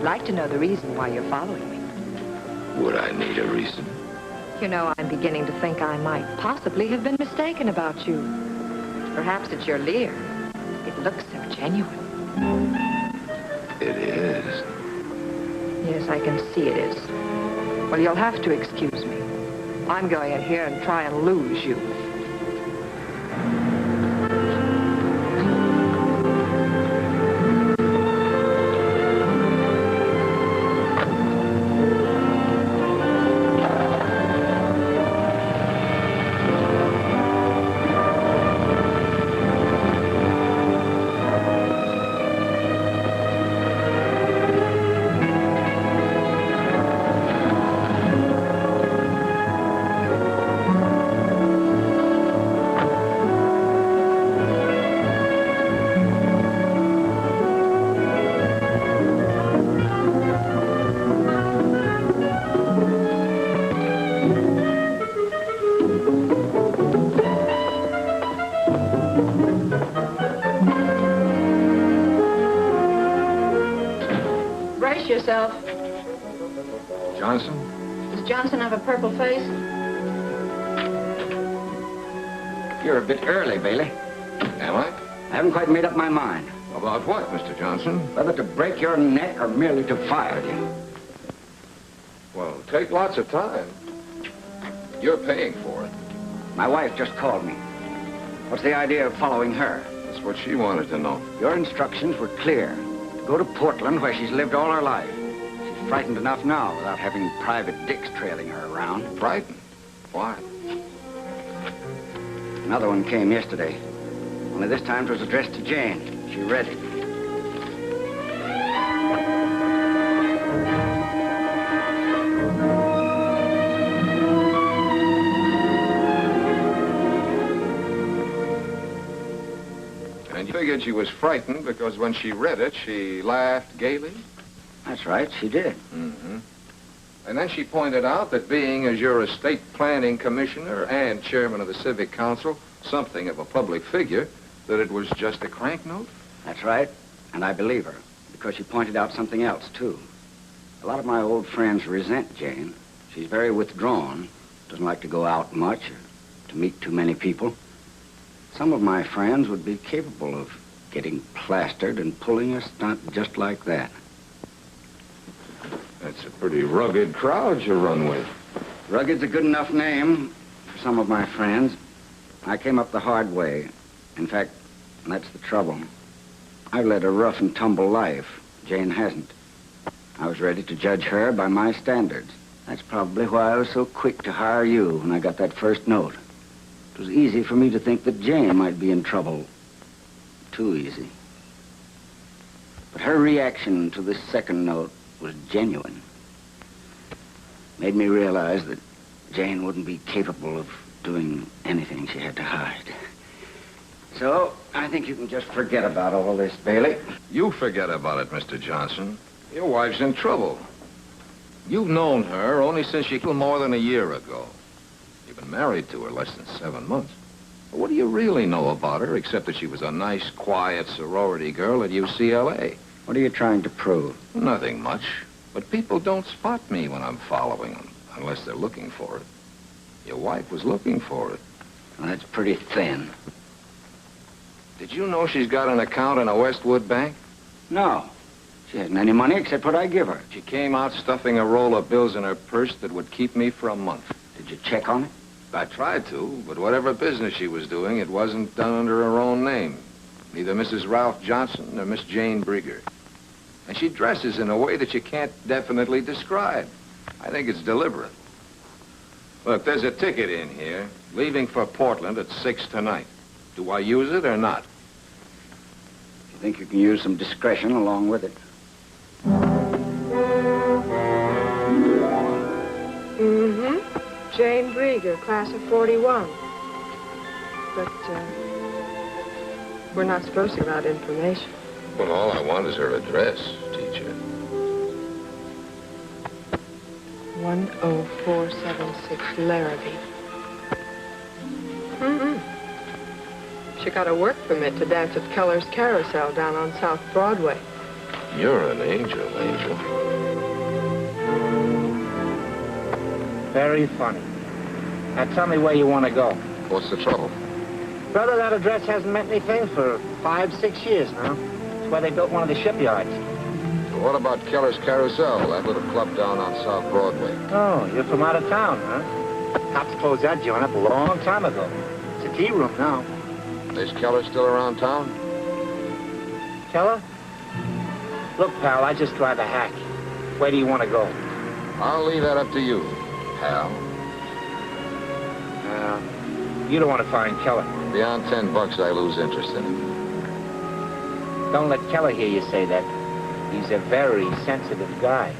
like to know the reason why you're following me. Would I need a reason? You know, I'm beginning to think I might possibly have been mistaken about you. Perhaps it's your leer. It looks so genuine. It is. Yes, I can see it is. Well, you'll have to excuse me. I'm going in here and try and lose you. Yourself. Johnson? Does Johnson have a purple face? You're a bit early, Bailey. Am I? I haven't quite made up my mind. About what, Mr. Johnson? Whether to break your neck or merely to fire you. Well, take lots of time. You're paying for it. My wife just called me. What's the idea of following her? That's what she wanted to know. Your instructions were clear. Go to Portland, where she's lived all her life. She's frightened enough now without having private dicks trailing her around. Frightened? Why? Another one came yesterday. Only this time it was addressed to Jane. She read it. And you figured she was frightened because when she read it, she laughed gaily? That's right, she did. Mm-hmm. And then she pointed out that being as your estate planning commissioner and chairman of the civic council, something of a public figure, that it was just a crank note? That's right, and I believe her, because she pointed out something else, too. A lot of my old friends resent Jane. She's very withdrawn, doesn't like to go out much or to meet too many people. Some of my friends would be capable of getting plastered and pulling a stunt just like that. That's a pretty rugged crowd you run with. Rugged's a good enough name for some of my friends. I came up the hard way. In fact, that's the trouble. I've led a rough and tumble life. Jane hasn't. I was ready to judge her by my standards. That's probably why I was so quick to hire you when I got that first note. It was easy for me to think that Jane might be in trouble. Too easy. But her reaction to this second note was genuine. Made me realize that Jane wouldn't be capable of doing anything she had to hide. So, I think you can just forget about all this, Bailey. You forget about it, Mr. Johnson. Your wife's in trouble. You've known her only since she killed more than a year ago. You've been married to her less than 7 months. But what do you really know about her, except that she was a nice, quiet sorority girl at UCLA? What are you trying to prove? Nothing much. But people don't spot me when I'm following them, unless they're looking for it. Your wife was looking for it. Well, that's pretty thin. Did you know she's got an account in a Westwood bank? No. She hasn't any money except what I give her. She came out stuffing a roll of bills in her purse that would keep me for a month. Did you check on it? I tried to, but whatever business she was doing, it wasn't done under her own name. Neither Mrs. Ralph Johnson nor Miss Jane Brieger. And she dresses in a way that you can't definitely describe. I think it's deliberate. Look, there's a ticket in here, leaving for Portland at 6 tonight. Do I use it or not? You think you can use some discretion along with it? Mm-hmm. Jane Brieger, class of 41. But, we're not supposed to give out information. Well, all I want is her address, teacher. 10476 Larrabee. Mm-hmm. She got a work permit to dance at Keller's Carousel down on South Broadway. You're an angel, Angel. Very funny. Now tell me where you want to go. What's the trouble? Brother, that address hasn't meant anything for 5, 6 years now. It's where they built one of the shipyards. So what about Keller's Carousel, that little club down on South Broadway? Oh, you're from out of town, huh? Cops closed that joint up a long time ago. It's a tea room now. Is Keller still around town? Keller? Look, pal, I just drive a hack. Where do you want to go? I'll leave that up to you, pal. You don't want to find Keller. Beyond $10, I lose interest in him. Don't let Keller hear you say that. He's a very sensitive guy.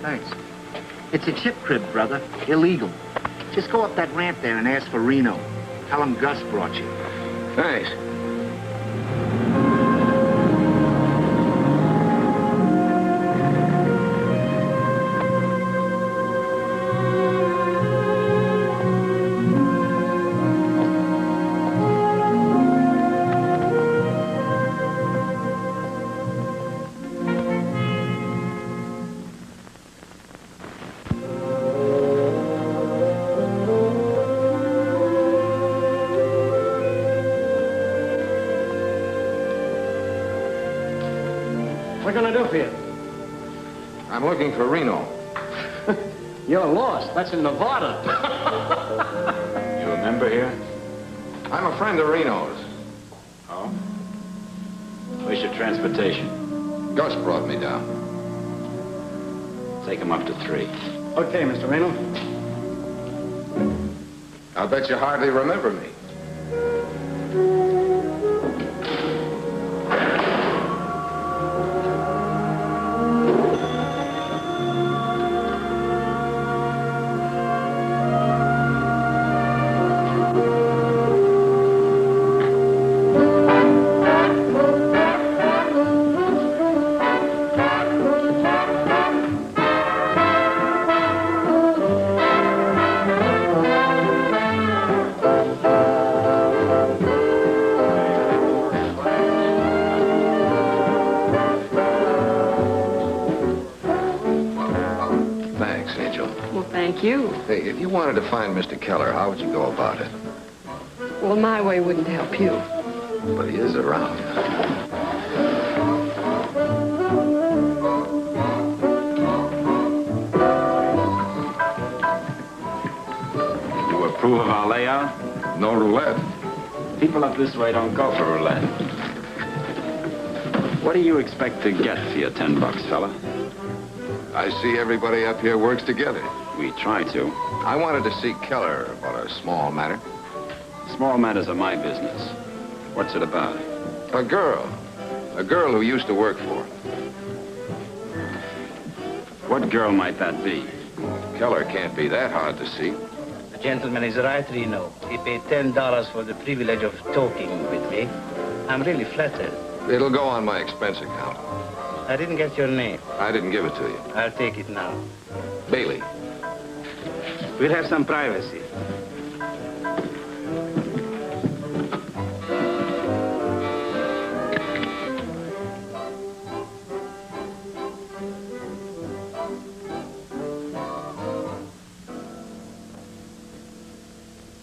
Thanks. It's a chip crib, brother. Illegal. Just go up that ramp there and ask for Reno. Tell him Gus brought you. Thanks. What can I do for you? I'm looking for Reno. You're lost. That's in Nevada. You a member here? I'm a friend of Reno's. Oh? Where's your transportation? Gus brought me down. Take him up to 3. Okay, Mr. Reno. I'll bet you hardly remember me. Hey, if you wanted to find Mr. Keller, how would you go about it? Well, my way wouldn't help you. But he is around. You approve of our layout? No roulette. People up this way don't go for roulette. What do you expect to get for your $10, fella? I see everybody up here works together. We try to. I wanted to see Keller about a small matter. Small matters are my business. What's it about? A girl. A girl who used to work for him. What girl might that be? Keller can't be that hard to see. The gentleman is right, Reno. He paid $10 for the privilege of talking with me. I'm really flattered. It'll go on my expense account. I didn't get your name. I didn't give it to you. I'll take it now. Bailey. We'll have some privacy.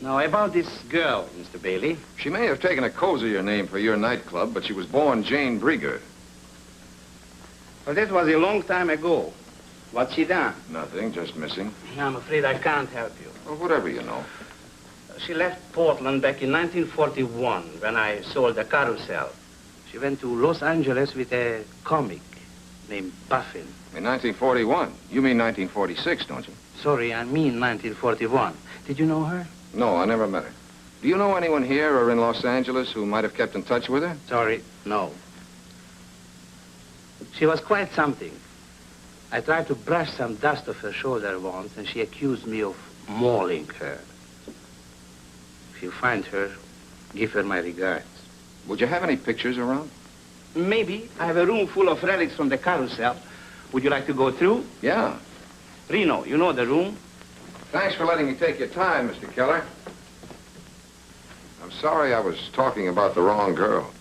Now, about this girl, Mr. Bailey. She may have taken a cozier name for your nightclub, but she was born Jane Brieger. Well, that was a long time ago. What's she done? Nothing, just missing. I'm afraid I can't help you. Well, whatever you know. She left Portland back in 1941 when I sold the Carousel. She went to Los Angeles with a comic named Buffin. In 1941? You mean 1946, don't you? Sorry, I mean 1941. Did you know her? No, I never met her. Do you know anyone here or in Los Angeles who might have kept in touch with her? Sorry, no. She was quite something. I tried to brush some dust off her shoulder once, and she accused me of mauling her. If you find her, give her my regards. Would you have any pictures around? Maybe. I have a room full of relics from the carousel. Would you like to go through? Yeah. Reno, you know the room? Thanks for letting me take your time, Mr. Keller. I'm sorry I was talking about the wrong girl.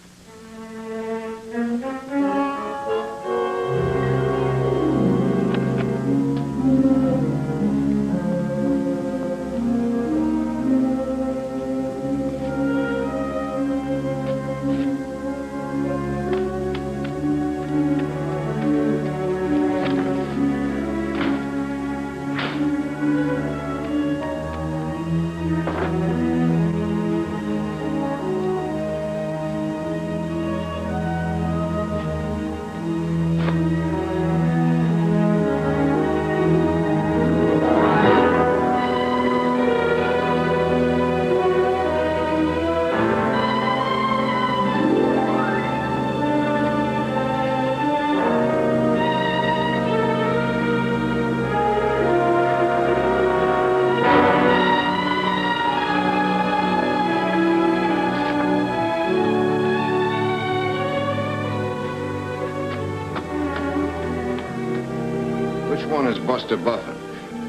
Buster Buffin.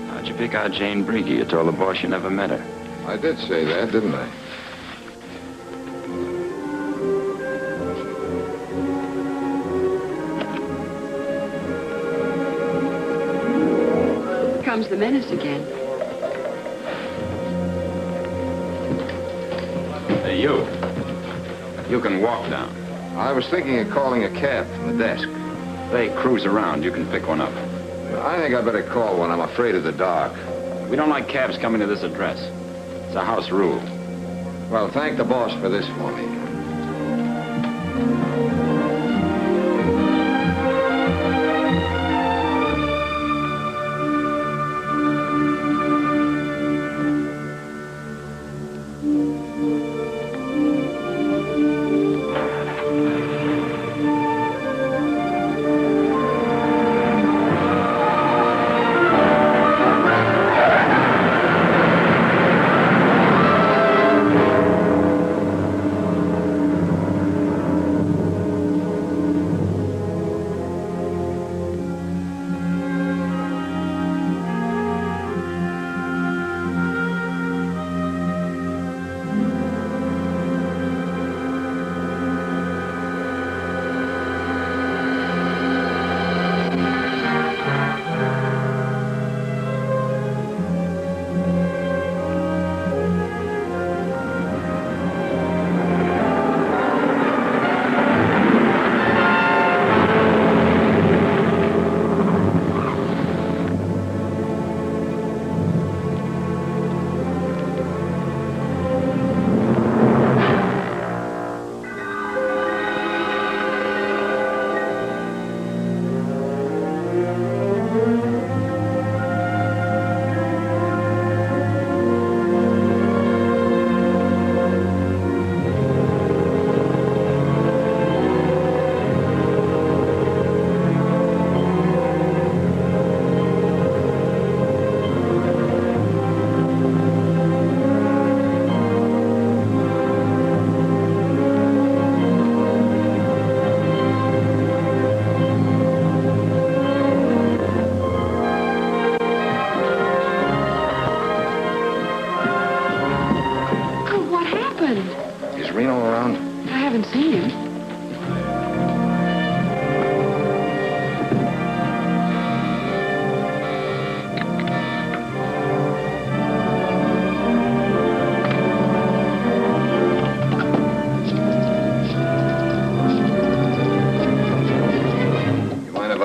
How'd you pick out Jane Brigger? You told the boss you never met her. I did say that, didn't I? Here comes the menace again. Hey, you. You can walk down. I was thinking of calling a cab from the desk. They cruise around. You can pick one up. I think I better call one. I'm afraid of the dark. We don't like cabs coming to this address. It's a house rule. Well, thank the boss for this for me.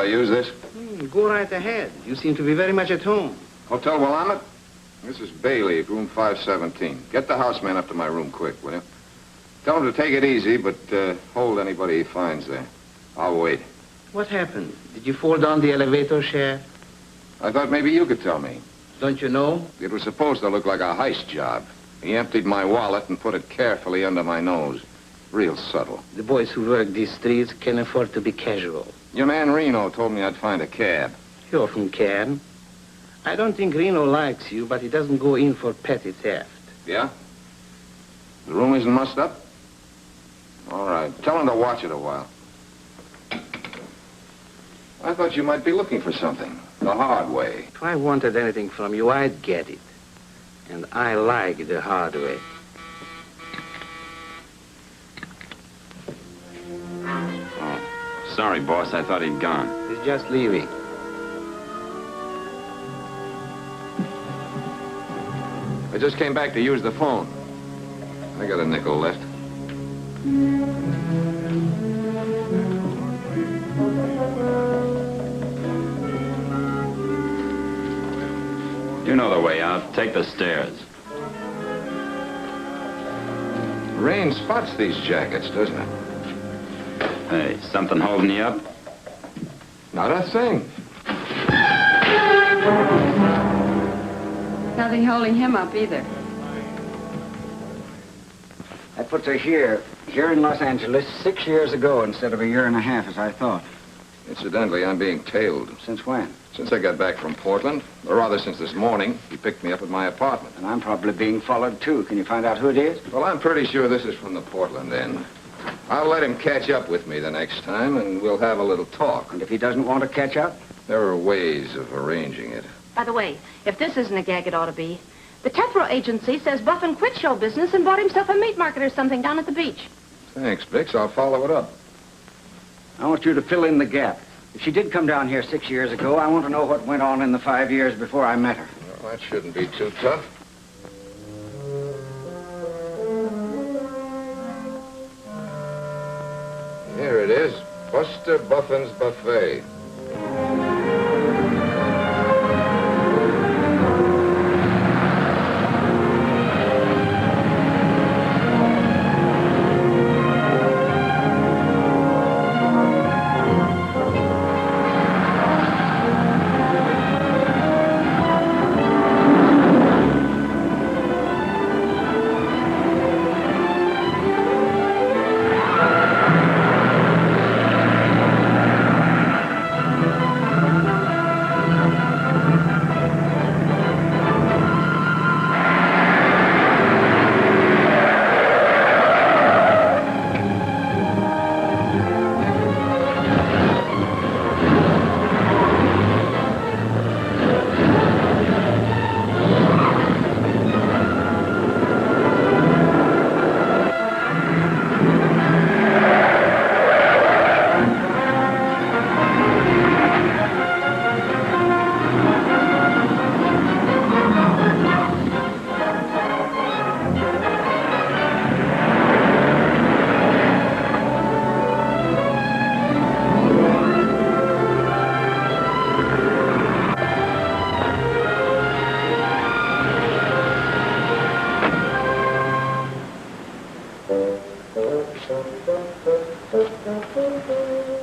Use this? Go right ahead. You seem to be very much at home. Hotel Willamette? This is Bailey at room 517. Get the houseman up to my room quick, will you? Tell him to take it easy, but hold anybody he finds there. I'll wait. What happened? Did you fall down the elevator shaft? I thought maybe you could tell me. Don't you know? It was supposed to look like a heist job. He emptied my wallet and put it carefully under my nose. Real subtle. The boys who work these streets can afford to be casual. Your man Reno told me I'd find a cab. He often can. I don't think Reno likes you, but he doesn't go in for petty theft. Yeah? The room isn't mussed up? All right. Tell him to watch it a while. I thought you might be looking for something. The hard way. If I wanted anything from you, I'd get it. And I like the hard way. Oh, sorry, boss. I thought he'd gone. He's just leaving. I just came back to use the phone. I got a nickel left. You know the way out. Take the stairs. Rain spots these jackets, doesn't it? Hey, something holding you up? Not a thing. Nothing holding him up either. That puts her here in Los Angeles 6 years ago instead of a year and a half, as I thought. Incidentally, I'm being tailed. Since when? Since I got back from Portland, or rather since this morning, he picked me up at my apartment. And I'm probably being followed, too. Can you find out who it is? Well, I'm pretty sure this is from the Portland end. I'll let him catch up with me the next time, and we'll have a little talk. And if he doesn't want to catch up? There are ways of arranging it. By the way, if this isn't a gag, it ought to be. The Tethro agency says Buffin quit show business and bought himself a meat market or something down at the beach. Thanks, Bix. I'll follow it up. I want you to fill in the gap. If she did come down here 6 years ago, I want to know what went on in the 5 years before I met her. Well, that shouldn't be too tough. Here it is. Buster Buffin's Buffet.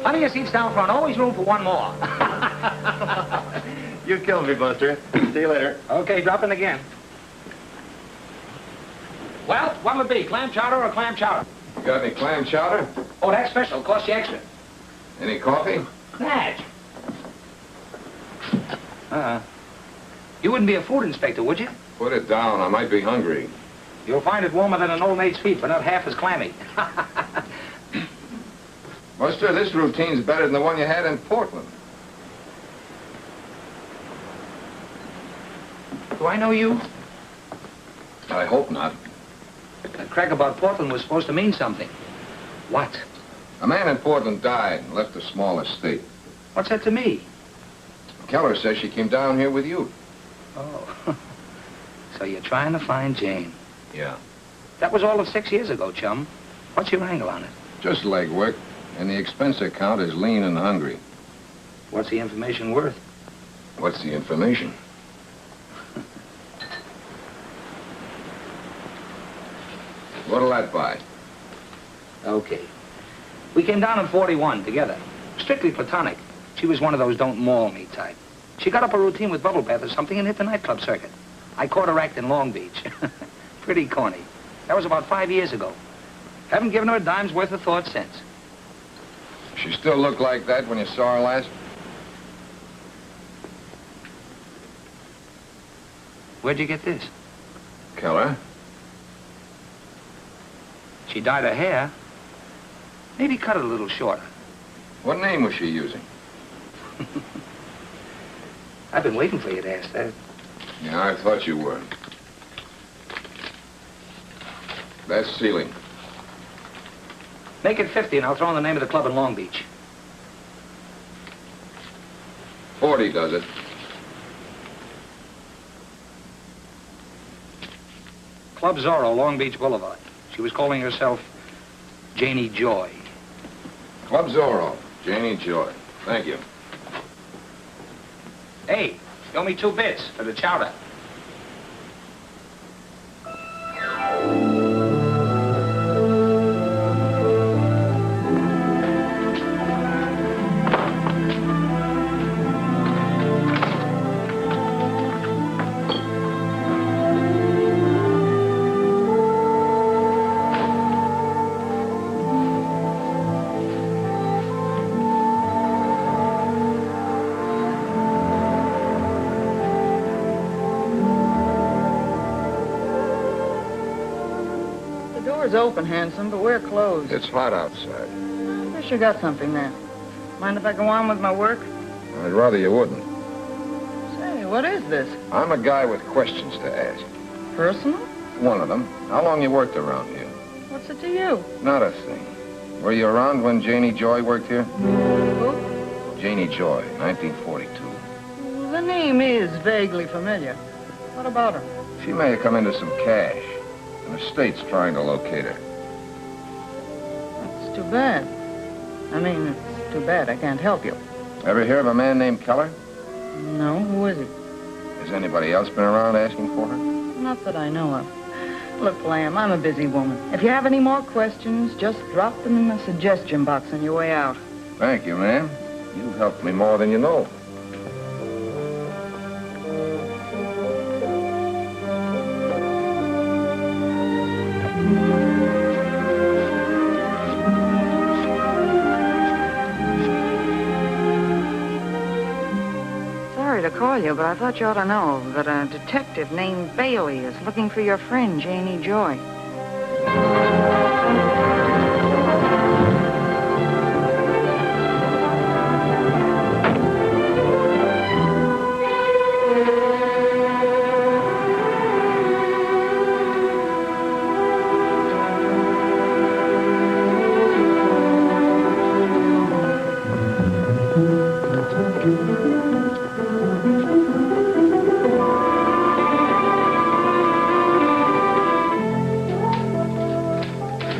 Plenty of seats down front. Always room for one more. You killed me, Buster. See you later. Okay, drop in again. Well, what'll it be? Clam chowder or clam chowder? You got any clam chowder? Oh, that's special. Cost you extra. Any coffee? Natch. You wouldn't be a food inspector, would you? Put it down. I might be hungry. You'll find it warmer than an old maid's feet, but not half as clammy. Buster, this routine's better than the one you had in Portland. Do I know you? I hope not. That crack about Portland was supposed to mean something. What? A man in Portland died and left a small estate. What's that to me? Keller says she came down here with you. Oh. So you're trying to find Jane. Yeah. That was all of 6 years ago, chum. What's your angle on it? Just legwork. And the expense account is lean and hungry. What's the information worth? What's the information? What'll that buy? Okay. We came down in 41 together. Strictly platonic. She was one of those don't maul me type. She got up a routine with bubble bath or something and hit the nightclub circuit. I caught her act in Long Beach. Pretty corny. That was about 5 years ago. Haven't given her a dime's worth of thought since. She still looked like that when you saw her last? Where'd you get this? Keller? She dyed her hair. Maybe cut it a little shorter. What name was she using? I've been waiting for you to ask that. Yeah, I thought you were. That's ceiling. Make it 50 and I'll throw in the name of the club in Long Beach. 40 does it. Club Zorro, Long Beach Boulevard. She was calling herself Janie Joy. Club Zorro, Janie Joy. Thank you. Hey, you owe me 2 bits for the chowder. Open, handsome, but we're closed. It's hot outside. I guess you got something there. Mind if I go on with my work? I'd rather you wouldn't. Say, what is this? I'm a guy with questions to ask. Personal? One of them. How long you worked around here? What's it to you? Not a thing. Were you around when Janie Joy worked here? Who? Janie Joy, 1942. Well, the name is vaguely familiar. What about her? She may have come into some cash. The state's trying to locate her. That's too bad. I mean, it's too bad I can't help you. Ever hear of a man named Keller? No, who is he? Has anybody else been around asking for her? Not that I know of. Look, Lamb, I'm a busy woman. If you have any more questions, just drop them in the suggestion box on your way out. Thank you, ma'am. You've helped me more than you know. To call you, but I thought you ought to know that a detective named Bailey is looking for your friend, Janie Joy.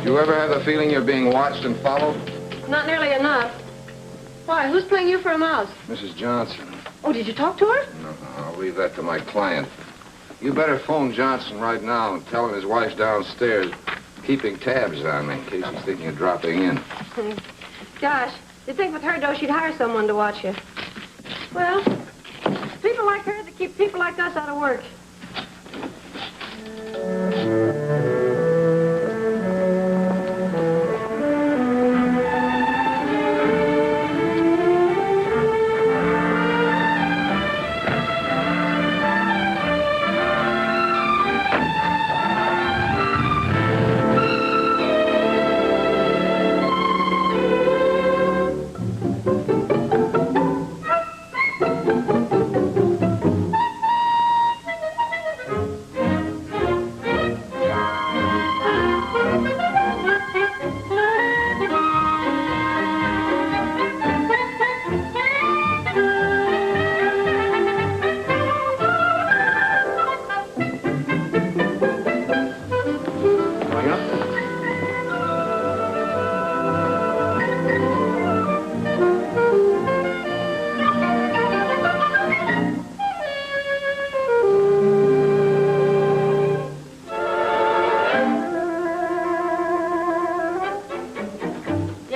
You ever have the feeling you're being watched and followed? Not nearly enough. Why, who's playing you for a mouse? Mrs. Johnson. Oh, did you talk to her? No, I'll leave that to my client. You better phone Johnson right now and tell him his wife's downstairs keeping tabs on me in case he's thinking of dropping in. Gosh, you'd think with her dough she'd hire someone to watch you. Well, people like her that keep people like us out of work.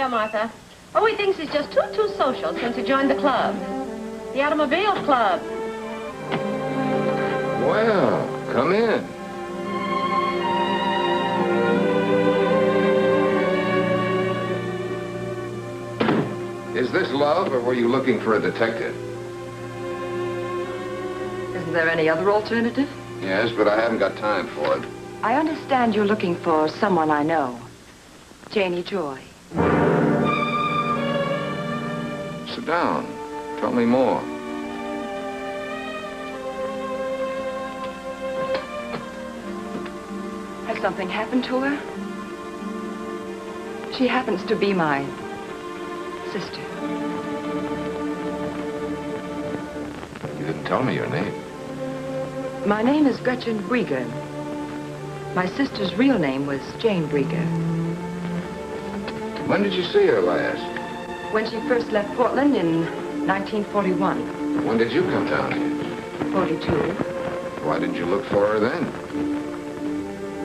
Martha. Oh, he thinks he's just too social since he joined the club. The Automobile Club. Well, come in. Is this love, or were you looking for a detective? Isn't there any other alternative? Yes, but I haven't got time for it. I understand you're looking for someone I know. Janie Joy. Sit down. Tell me more. Has something happened to her? She happens to be my sister. You didn't tell me your name. My name is Gretchen Brieger. My sister's real name was Jane Brieger. When did you see her last? When she first left Portland in 1941. When did you come down here? 42. Why didn't you look for her then?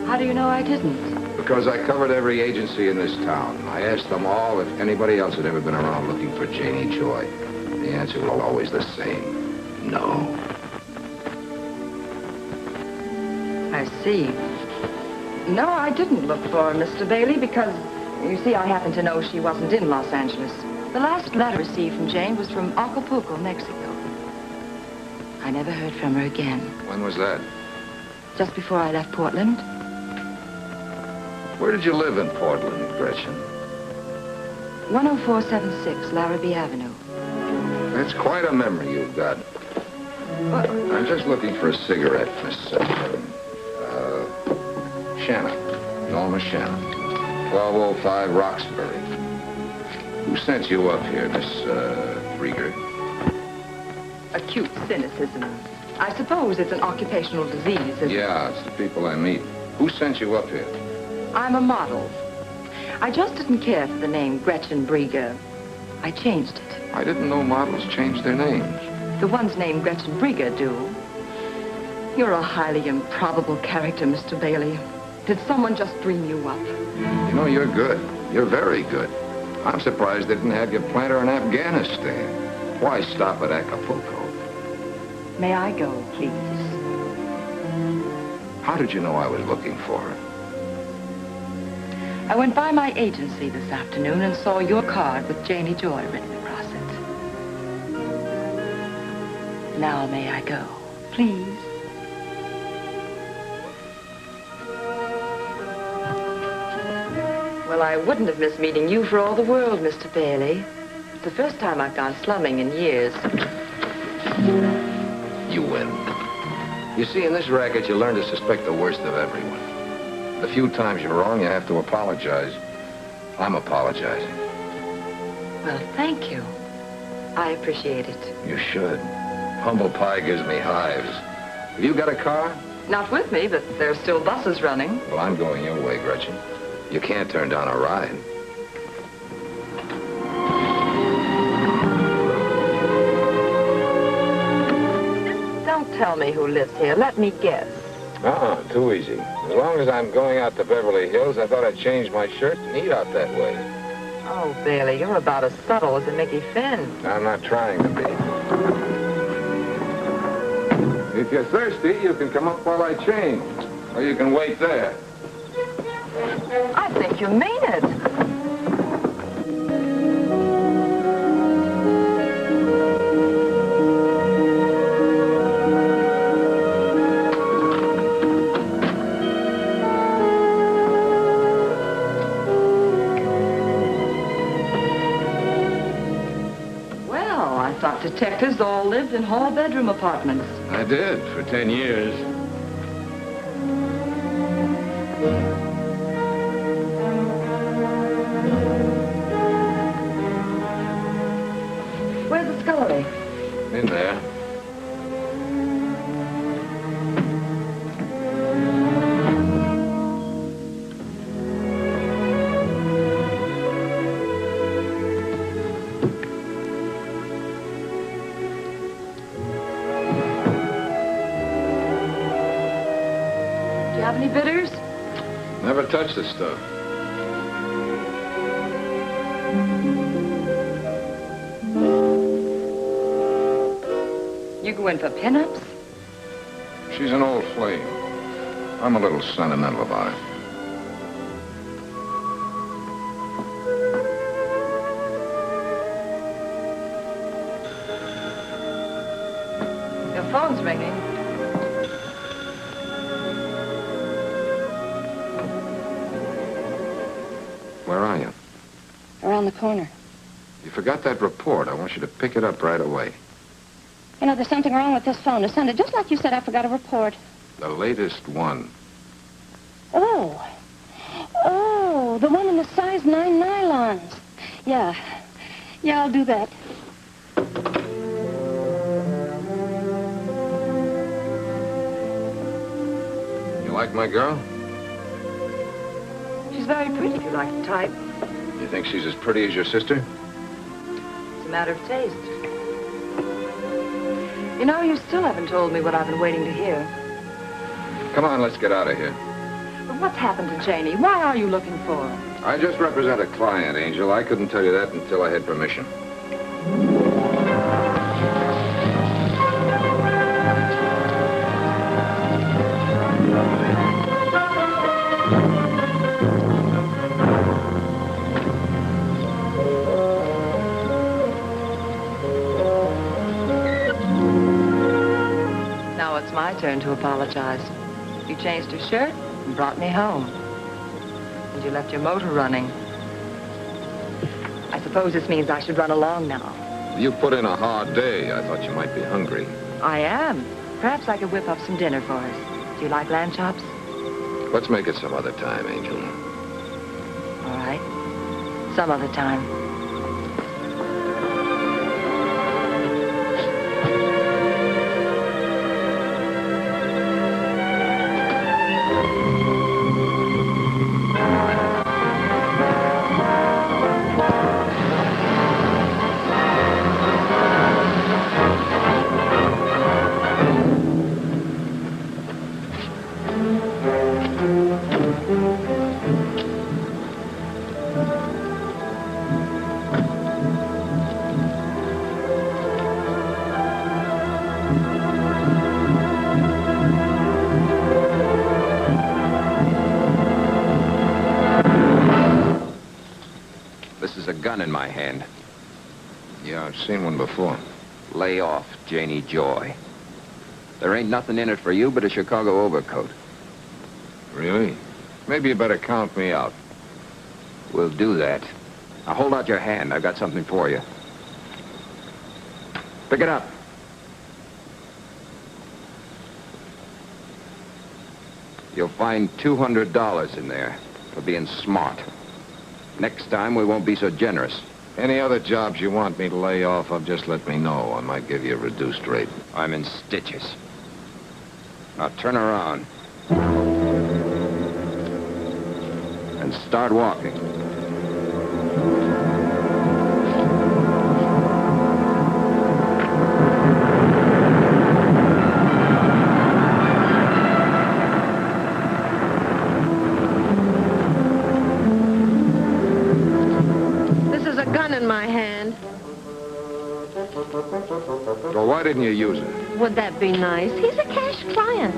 How do you know I didn't? Because I covered every agency in this town. I asked them all if anybody else had ever been around looking for Janie Joy. The answer was always the same. No. I see. No, I didn't look for her, Mr. Bailey, because, you see, I happen to know she wasn't in Los Angeles. The last letter received from Jane was from Acapulco, Mexico. I never heard from her again. When was that? Just before I left Portland. Where did you live in Portland, Gretchen? 10476 Larrabee Avenue. That's quite a memory you've got. What? I'm just looking for a cigarette, Miss Shannon. Norma Shannon. 1205 Roxbury. Who sent you up here, Miss Brieger? Acute cynicism. I suppose it's an occupational disease. Yeah, it's the people I meet. Who sent you up here? I'm a model. I just didn't care for the name Gretchen Brieger. I changed it. I didn't know models changed their names. The ones named Gretchen Brieger do. You're a highly improbable character, Mr. Bailey. Did someone just dream you up? You know, you're good. You're very good. I'm surprised they didn't have you plant her in Afghanistan. Why stop at Acapulco? May I go, please? How did you know I was looking for her? I went by my agency this afternoon and saw your card with Janie Joy written across it. Now may I go, please? Well, I wouldn't have missed meeting you for all the world, Mr. Bailey. It's the first time I've gone slumming in years. You win. You see, in this racket, you learn to suspect the worst of everyone. The few times you're wrong, you have to apologize. I'm apologizing. Well, thank you. I appreciate it. You should. Humble pie gives me hives. Have you got a car? Not with me, but there's still buses running. Well, I'm going your way, Gretchen. You can't turn down a ride. Don't tell me who lives here. Let me guess. Too easy. As long as I'm going out to Beverly Hills, I thought I'd change my shirt and eat out that way. Oh, Bailey, you're about as subtle as a Mickey Finn. I'm not trying to be. If you're thirsty, you can come up while I change. Or you can wait there. I think you mean it. Well, I thought detectives all lived in hall bedroom apartments. I did, for 10 years. Where's the scullery? In there. Do you have any bitters? Never touched this stuff. You go in for pinups? She's an old flame. I'm a little sentimental about it. Your phone's ringing. Where are you? Around the corner. You forgot forgot that report. I want you to pick it up right away. You know, there's something wrong with this phone. It sounded just like you said I forgot a report. The latest one. Oh. Oh, the one in the size 9 nylons. Yeah. Yeah, I'll do that. You like my girl? She's very pretty if you like the type. You think she's as pretty as your sister? It's a matter of taste. You know, you still haven't told me what I've been waiting to hear. Come on, let's get out of here. But what's happened to Janie? Why are you looking for her? I just represent a client, Angel. I couldn't tell you that until I had permission. Now it's my turn to apologize. You changed your shirt and brought me home. And you left your motor running. I suppose this means I should run along now. You put in a hard day. I thought you might be hungry. I am. Perhaps I could whip up some dinner for us. Do you like lamb chops? Let's make it some other time, Angel. All right. Some other time. Gun in my hand. Yeah, I've seen one before. Lay off, Janie Joy. There ain't nothing in it for you but a Chicago overcoat. Really? Maybe you better count me out. We'll do that. Now hold out your hand. I've got something for you. Pick it up. You'll find $200 in there for being smart. Next time, we won't be so generous. Any other jobs you want me to lay off of, just let me know. I might give you a reduced rate. I'm in stitches. Now turn around. And start walking. Well, why didn't you use it? Would that be nice? He's a cash client.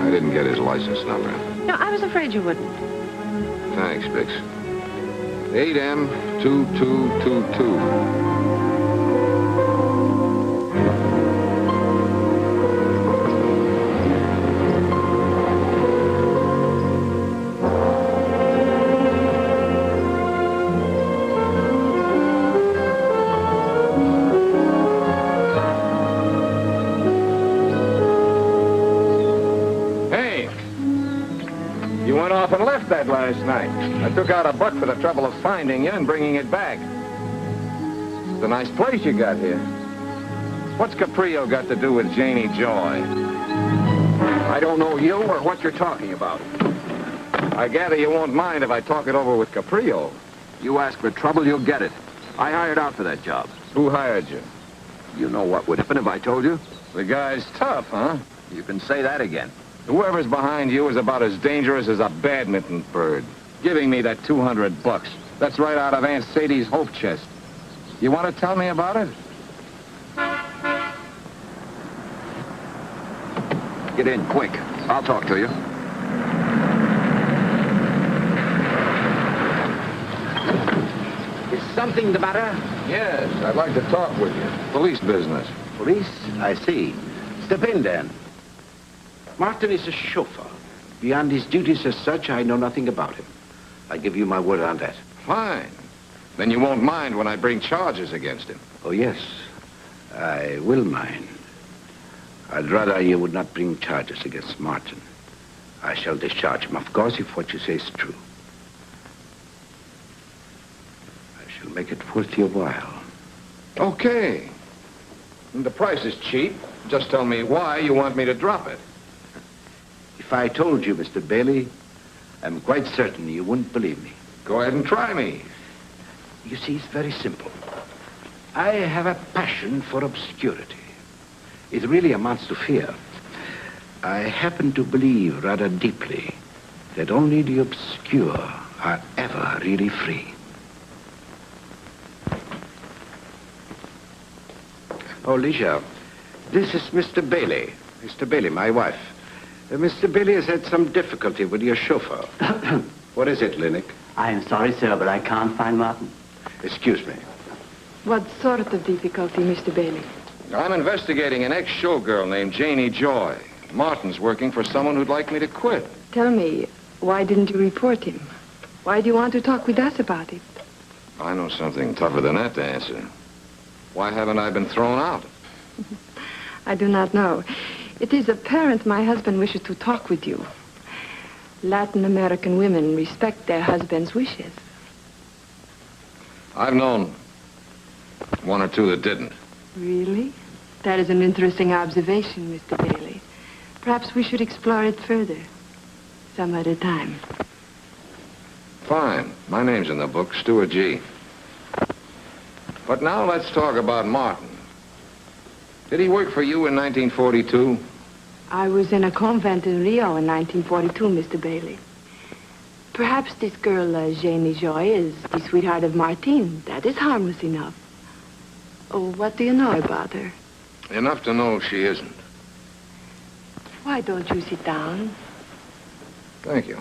I didn't get his license number. No, I was afraid you wouldn't. Thanks, Bix. 8M2222. And left that last night. I took out $1 for the trouble of finding you and bringing it back. It's a nice place you got here. What's Caprio got to do with Janie Joy? I don't know you or what you're talking about. I gather you won't mind if I talk it over with Caprio. You ask for trouble, you'll get it. I hired out for that job. Who hired you? You know what would happen if I told you? The guy's tough, huh? You can say that again. Whoever's behind you is about as dangerous as a badminton bird. Giving me that $200. That's right out of Aunt Sadie's hope chest. You want to tell me about it? Get in, quick. I'll talk to you. Is something the matter? Yes, I'd like to talk with you. Police business. Police? I see. Step in, then. Martin is a chauffeur. Beyond his duties as such, I know nothing about him. I give you my word on that. Fine. Then you won't mind when I bring charges against him. Oh, yes. I will mind. I'd rather you would not bring charges against Martin. I shall discharge him, of course, if what you say is true. I shall make it worth your while. Okay. And the price is cheap. Just tell me why you want me to drop it. If I told you, Mr. Bailey, I'm quite certain you wouldn't believe me. Go ahead and try me. You see, it's very simple. I have a passion for obscurity. It really amounts to fear. I happen to believe rather deeply that only the obscure are ever really free. Oh, Alicia, this is Mr. Bailey. Mr. Bailey, my wife. Mr. Bailey has had some difficulty with your chauffeur. What is it, Linnick? I am sorry, sir, but I can't find Martin. Excuse me. What sort of difficulty, Mr. Bailey? I'm investigating an ex-showgirl named Janie Joy. Martin's working for someone who'd like me to quit. Tell me, why didn't you report him? Why do you want to talk with us about it? I know something tougher than that to answer. Why haven't I been thrown out? I do not know. It is apparent my husband wishes to talk with you. Latin American women respect their husbands' wishes. I've known one or two that didn't. Really? That is an interesting observation, Mr. Bailey. Perhaps we should explore it further. Some other time. Fine. My name's in the book, Stuart G. But now let's talk about Martin. Did he work for you in 1942? I was in a convent in Rio in 1942, Mr. Bailey. Perhaps this girl, Janie Joy, is the sweetheart of Martin. That is harmless enough. Oh, what do you know about her? Enough to know she isn't. Why don't you sit down? Thank you.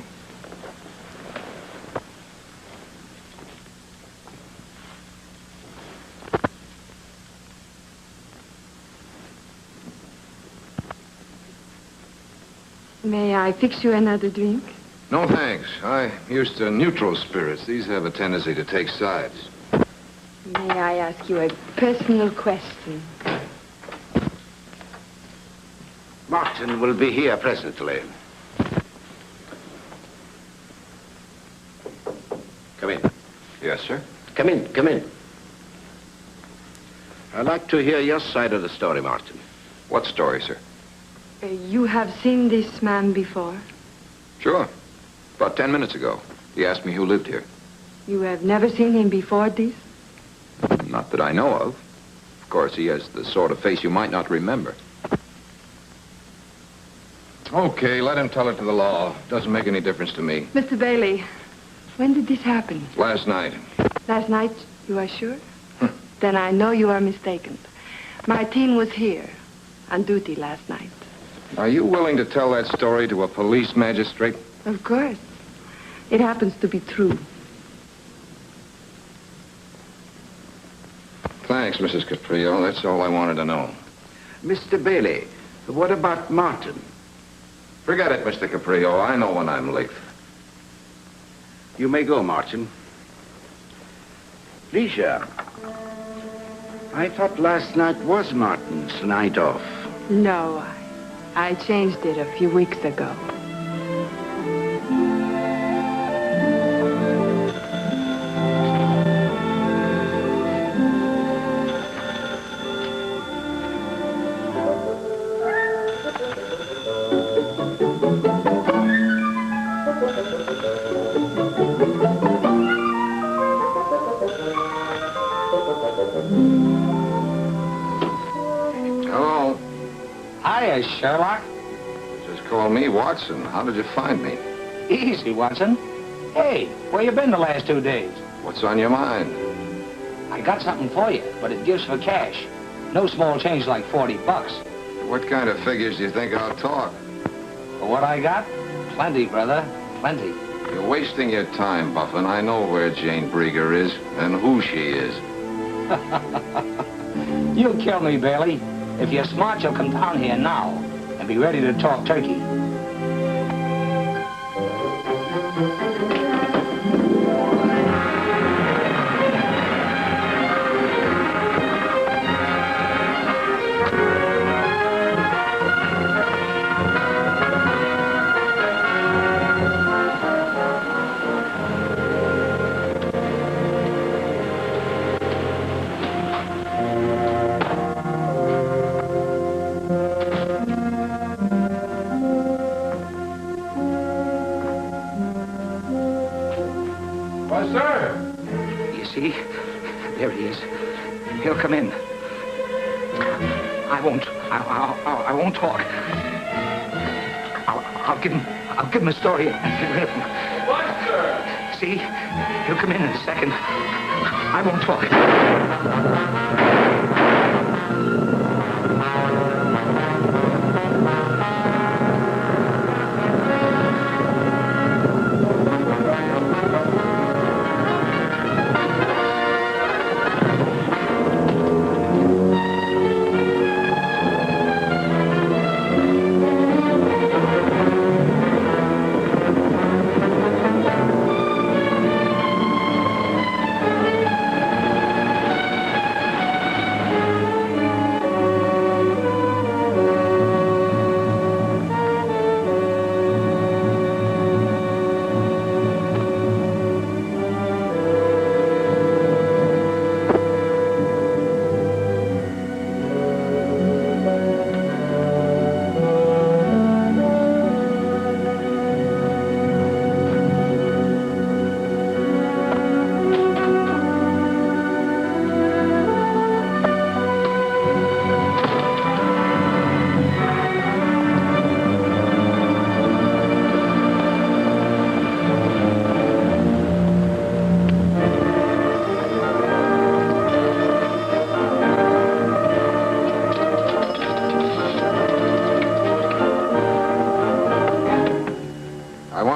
May I fix you another drink? No, thanks. I'm used to neutral spirits. These have a tendency to take sides. May I ask you a personal question? Martin will be here presently. Come in. Yes, sir? Come in, come in. I'd like to hear your side of the story, Martin. What story, sir? You have seen this man before? Sure. About 10 minutes ago. He asked me who lived here. You have never seen him before this? Not that I know of. Of course, he has the sort of face you might not remember. Okay, let him tell it to the law. Doesn't make any difference to me. Mr. Bailey, when did this happen? Last night. Last night, you are sure? Then I know you are mistaken. Martin was here, on duty last night. Are you willing to tell that story to a police magistrate? Of course. It happens to be true. Thanks, Mrs. Caprio. That's all I wanted to know. Mr. Bailey, what about Martin? Forget it, Mr. Caprio. I know when I'm late. You may go, Martin. Licia, I thought last night was Martin's night off. No, I changed it a few weeks ago. Hello. Hiya, Sherlock. Just call me Watson. How did you find me? Easy, Watson. Hey, where you been the last 2 days? What's on your mind? I got something for you, but it gives for cash. No small change like $40. What kind of figures do you think I'll talk? For what I got? Plenty, brother. Plenty. You're wasting your time, Buffin. I know where Jane Brieger is and who she is. You'll kill me, Bailey. If you're smart, you'll come down here now and be ready to talk turkey. He'll come in. I won't talk. I'll give him a story and get rid of him. What, sir? See? He'll come in a second. I won't talk.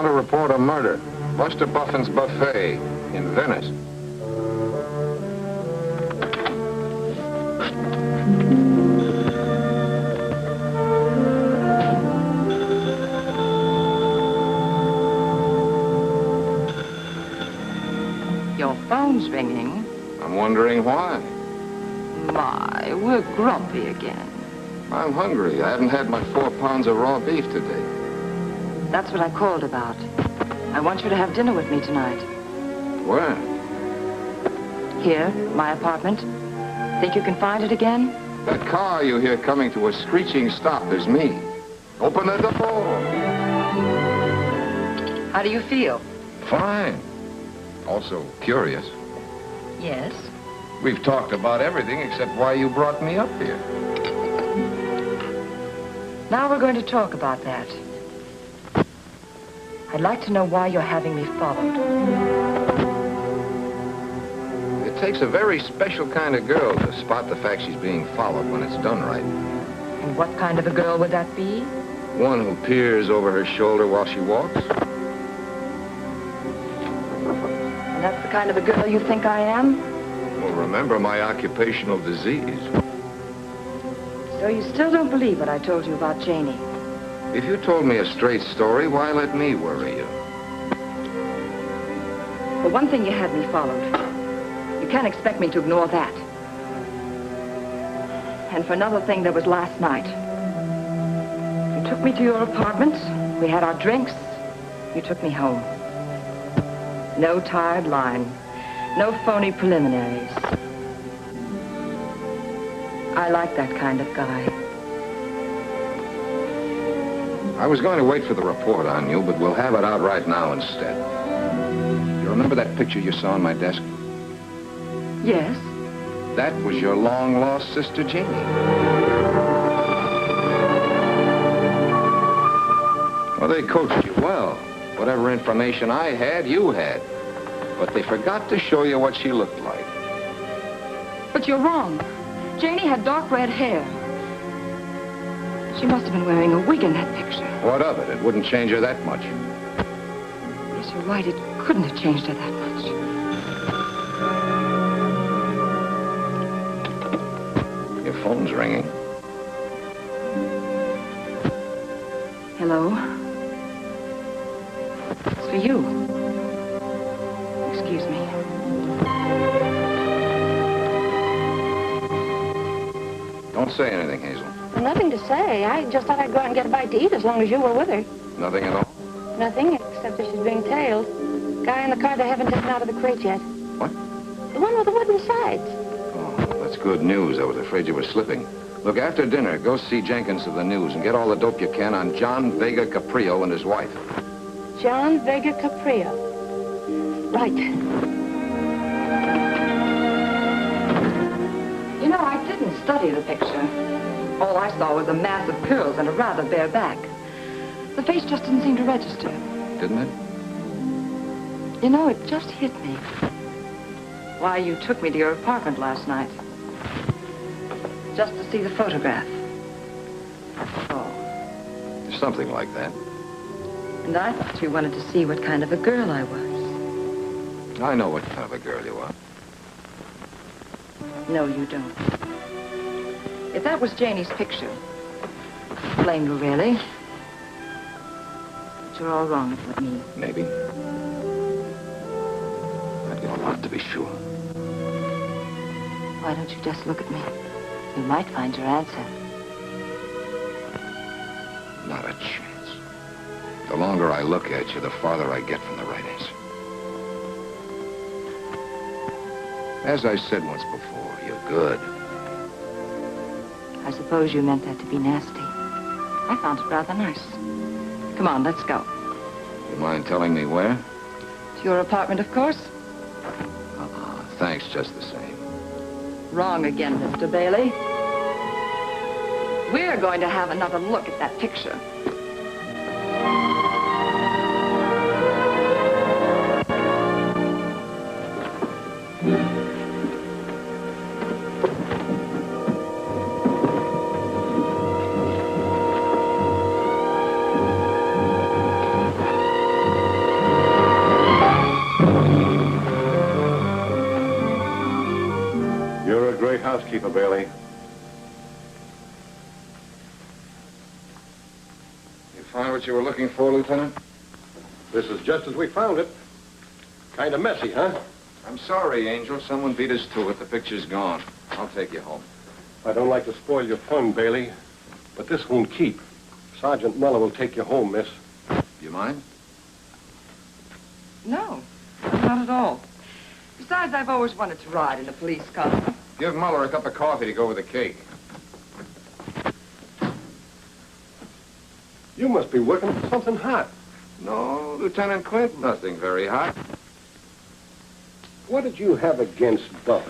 Report a murder. Buster Buffin's Buffet in Venice. Your phone's ringing. I'm wondering why. My, we're grumpy again. I'm hungry. I haven't had my 4 pounds of raw beef today. That's what I called about. I want you to have dinner with me tonight. Where? Here, my apartment. Think you can find it again? That car you hear coming to a screeching stop is me. Open the door. How do you feel? Fine. Also curious. Yes. We've talked about everything except why you brought me up here. Now we're going to talk about that. I'd like to know why you're having me followed. It takes a very special kind of girl to spot the fact she's being followed when it's done right. And what kind of a girl would that be? One who peers over her shoulder while she walks. And that's the kind of a girl you think I am? Well, remember my occupational disease. So you still don't believe what I told you about Janie? If you told me a straight story, why let me worry you? For one thing, you had me followed. You can't expect me to ignore that. And for another thing, there was last night. You took me to your apartment. We had our drinks. You took me home. No tired line. No phony preliminaries. I like that kind of guy. I was going to wait for the report on you, but we'll have it out right now instead. You remember that picture you saw on my desk? Yes. That was your long-lost sister, Janie. Well, they coached you well. Whatever information I had, you had. But they forgot to show you what she looked like. But you're wrong. Janie had dark red hair. She must have been wearing a wig in that picture. What of it? It wouldn't change her that much. Yes, you're right. It couldn't have changed her that much. Your phone's ringing. Hello? It's for you. Excuse me. Don't say anything, Hazel. Nothing to say. I just thought I'd go out and get a bite to eat as long as you were with her. Nothing at all? Nothing, except that she's being tailed. Guy in the car they haven't taken out of the crate yet. What? The one with the wooden sides. Oh, that's good news. I was afraid you were slipping. Look, after dinner, go see Jenkins of the News and get all the dope you can on John Vega Caprio and his wife. John Vega Caprio. Right. study the picture. All I saw was a mass of curls and a rather bare back. The face just didn't seem to register. Didn't it? You know, it just hit me. Why you took me to your apartment last night. Just to see the photograph. Oh. Something like that. And I thought you wanted to see what kind of a girl I was. I know what kind of a girl you are. No, you don't. If that was Janie's picture, I blame you, really. But you're all wrong about me. Maybe. I'd give a lot to be sure. Why don't you just look at me? You might find your answer. Not a chance. The longer I look at you, the farther I get from the right answer. As I said once before, you're good. I suppose you meant that to be nasty. I found it rather nice. Come on, let's go. You mind telling me where? To your apartment, of course. Thanks, just the same. Wrong again, Mr. Bailey. We're going to have another look at that picture. Housekeeper, Bailey. You find what you were looking for, Lieutenant? This is just as we found it. Kind of messy, huh? I'm sorry, Angel. Someone beat us to it. The picture's gone. I'll take you home. I don't like to spoil your fun, Bailey, but this won't keep. Sergeant Muller will take you home, miss. You mind? No, not at all. Besides, I've always wanted to ride in a police car. Give Muller a cup of coffee to go with the cake. You must be working for something hot. No, Lieutenant Clint, nothing very hot. What did you have against Buff?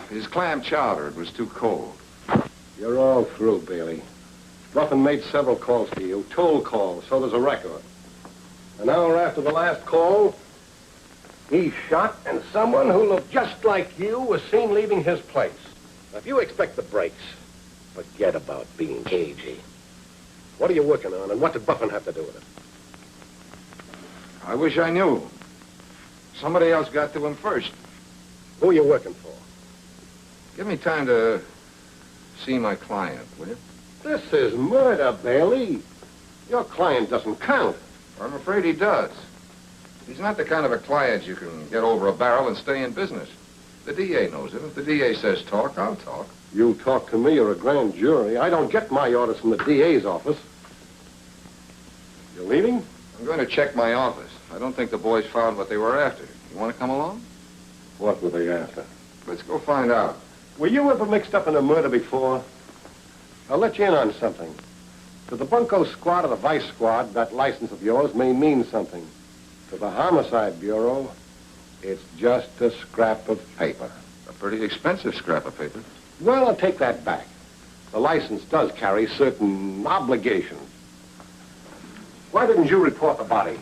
His clam chowder, it was too cold. You're all through, Bailey. Ruffin made several calls to you, toll calls, so there's a record. An hour after the last call, he shot, and someone who looked just like you was seen leaving his place. Now, if you expect the breaks, forget about being cagey. What are you working on, and what did Buffin have to do with it? I wish I knew. Somebody else got to him first. Who are you working for? Give me time to see my client, will you? This is murder, Bailey. Your client doesn't count. I'm afraid he does. He's not the kind of a client you can get over a barrel and stay in business. The DA knows it. If the DA says talk, I'll talk. You talk to me or a grand jury. I don't get my orders from the DA's office. You leaving? I'm going to check my office. I don't think the boys found what they were after. You want to come along? What were they after? Let's go find out. Were you ever mixed up in a murder before? I'll let you in on something. To the Bunko squad or the Vice squad, that license of yours may mean something. To the Homicide Bureau, it's just a scrap of paper. A pretty expensive scrap of paper. Well, I'll take that back. The license does carry certain obligations. Why didn't you report the body?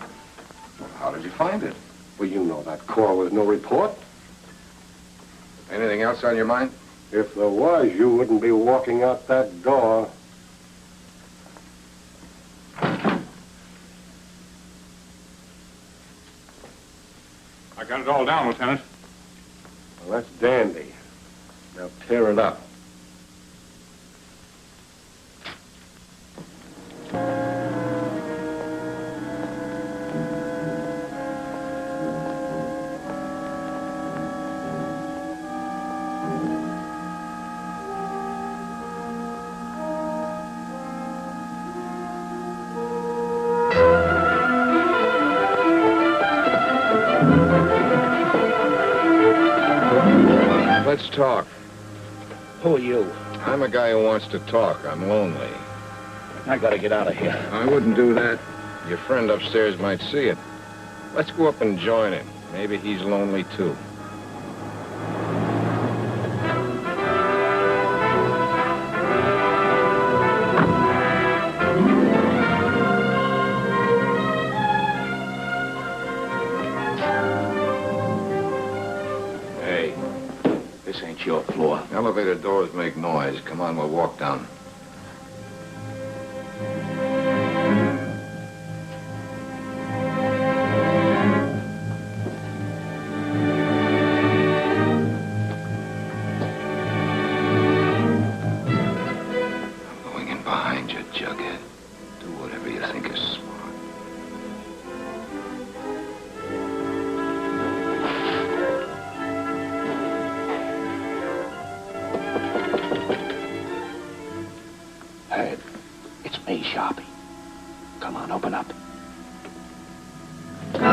Well, how did you find it? Well, you know that call was no report. Anything else on your mind? If there was, you wouldn't be walking out that door. I got it all down, Lieutenant. Well, that's dandy. Now tear it up. Let's talk. Who are you? I'm a guy who wants to talk. I'm lonely. I gotta get out of here. I wouldn't do that. Your friend upstairs might see it. Let's go up and join him. Maybe he's lonely, too. elevator doors make noise. Come on, we'll walk down. I'm going in behind you, Jughead. Do whatever you think is smart. Hey, it's me, Sharpie. Come on, open up. I'm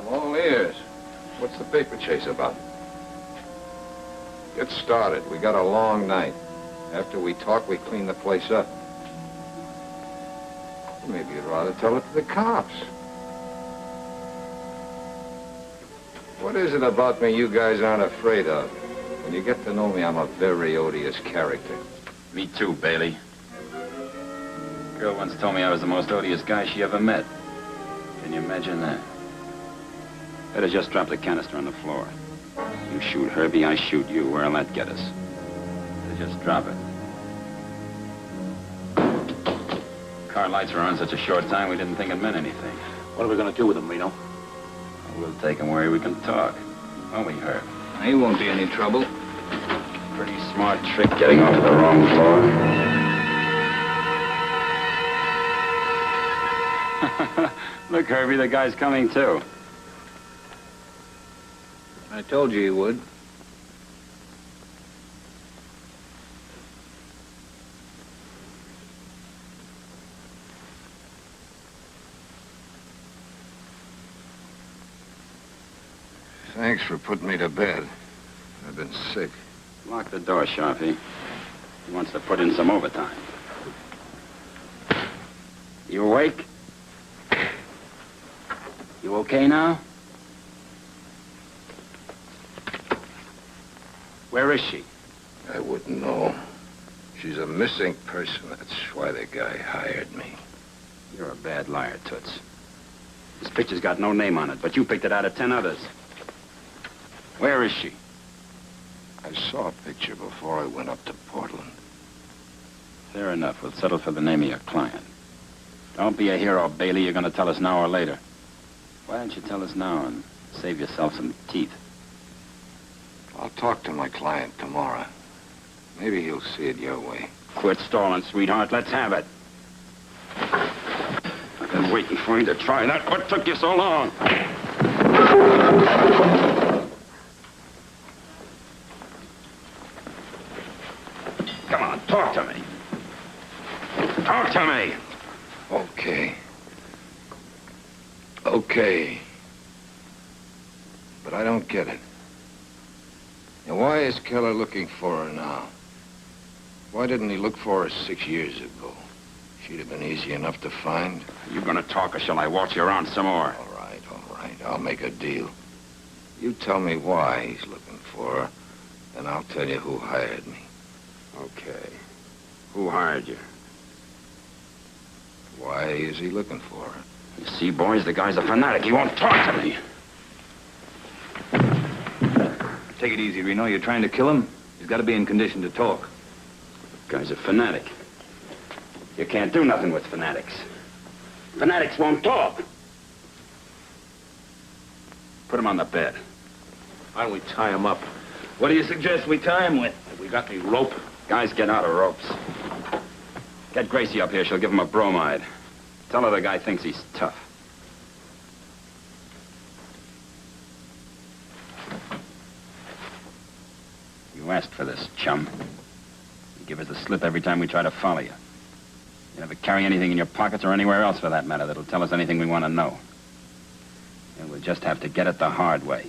all ears. What's the paper chase about? Get started. We got a long night. After we talk, we clean the place up. Maybe you'd rather tell it to the cops. What is it about me you guys aren't afraid of? When you get to know me, I'm a very odious character. Me too, Bailey. Girl once told me I was the most odious guy she ever met. Can you imagine that? Better just drop the canister on the floor. You shoot Herbie, I shoot you. Where'll that get us? Better just drop it. Car lights were on such a short time, we didn't think it meant anything. What are we going to do with him, Reno? We'll take him where we can talk. Won't we, Herb? He won't be any trouble. Pretty smart trick getting off the wrong floor. Look, Herbie, the guy's coming too. I told you he would. Thanks for putting me to bed. I've been sick. Lock the door, Sharpie. He wants to put in some overtime. You awake? You okay now? Where is she? I wouldn't know. She's a missing person. That's why the guy hired me. You're a bad liar, Toots. This picture's got no name on it, but you picked it out of 10 others. Where is she? I saw a picture before I went up to Portland. Fair enough. We'll settle for the name of your client. Don't be a hero, Bailey. You're going to tell us now or later. Why don't you tell us now and save yourself some teeth? I'll talk to my client tomorrow. Maybe he'll see it your way. Quit stalling, sweetheart. Let's have it. I've been waiting for you to try that. What took you so long? Come on, talk to me. Talk to me. Okay. Okay. But I don't get it. Now, why is Keller looking for her now? Why didn't he look for her 6 years ago? She'd have been easy enough to find. Are you gonna talk or shall I waltz you around some more? All right. I'll make a deal. You tell me why he's looking for her, and I'll tell you who hired me. Okay. Who hired you? Why is he looking for her? You see, boys, the guy's a fanatic. He won't talk to me. Take it easy, Reno. You're trying to kill him? He's got to be in condition to talk. The guy's a fanatic. You can't do nothing with fanatics. Fanatics won't talk. Put him on the bed. Why don't we tie him up? What do you suggest we tie him with? Have we got any rope? Guys, get out of ropes. Get Gracie up here. She'll give him a bromide. Tell her the guy thinks he's tough. You asked for this, chum. You give us the slip every time we try to follow you. You never carry anything in your pockets or anywhere else, for that matter, that'll tell us anything we want to know. And we'll just have to get it the hard way.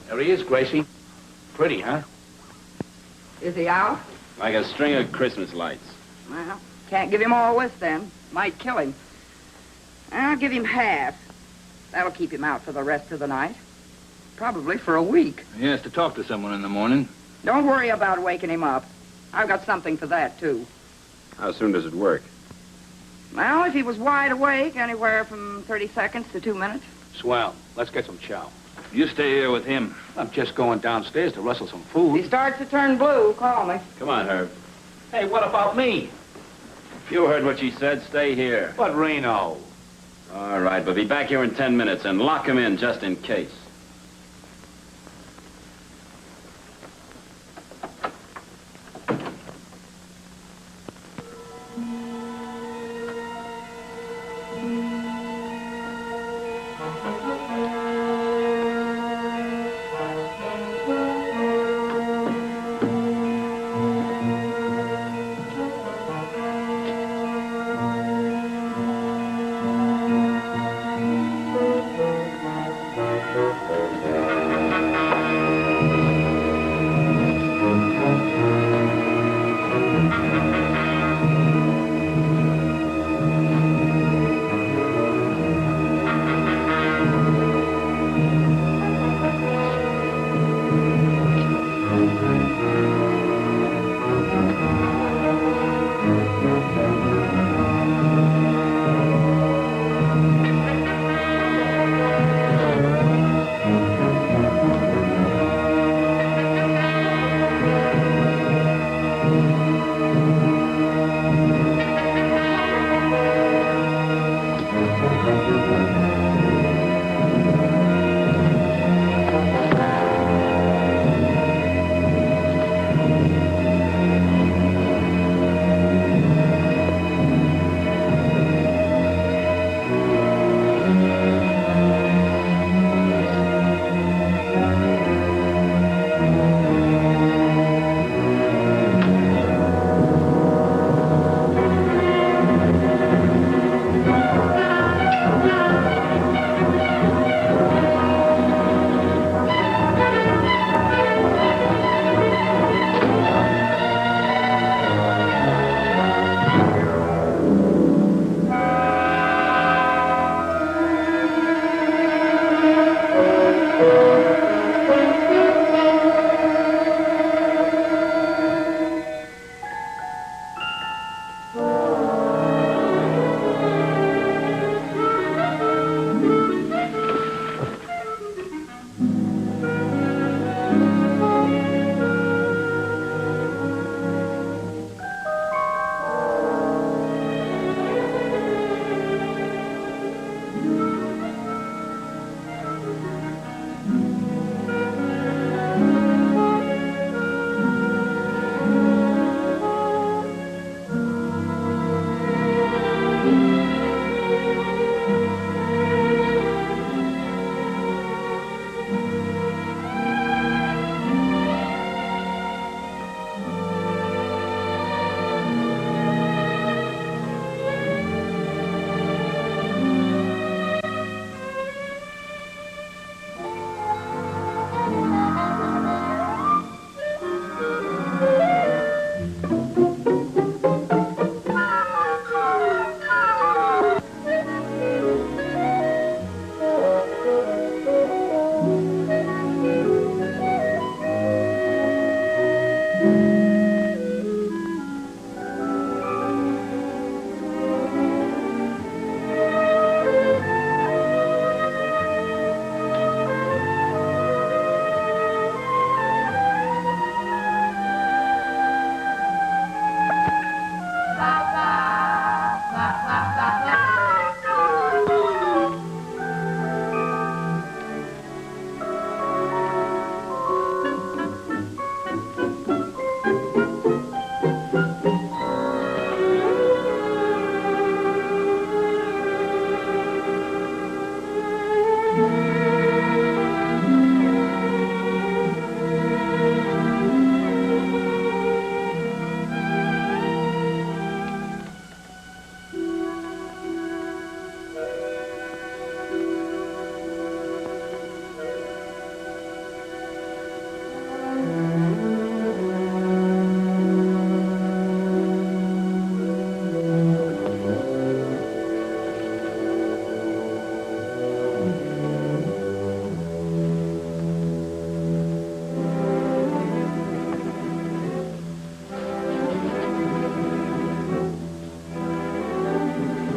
There he is, Gracie. Pretty, huh? Is he out? Like a string of Christmas lights. Well, can't give him all this then. Might kill him. I'll give him half. That'll keep him out for the rest of the night. Probably for a week. He has to talk to someone in the morning. Don't worry about waking him up. I've got something for that, too. How soon does it work? Well, if he was wide awake, anywhere from 30 seconds to 2 minutes. Swell. Let's get some chow. You stay here with him. I'm just going downstairs to rustle some If food. he starts to turn blue, call me. Come on, Herb. Hey, what about me? You heard what she said. Stay here. But Reno. All right, but be back here in 10 minutes and lock him in just in case.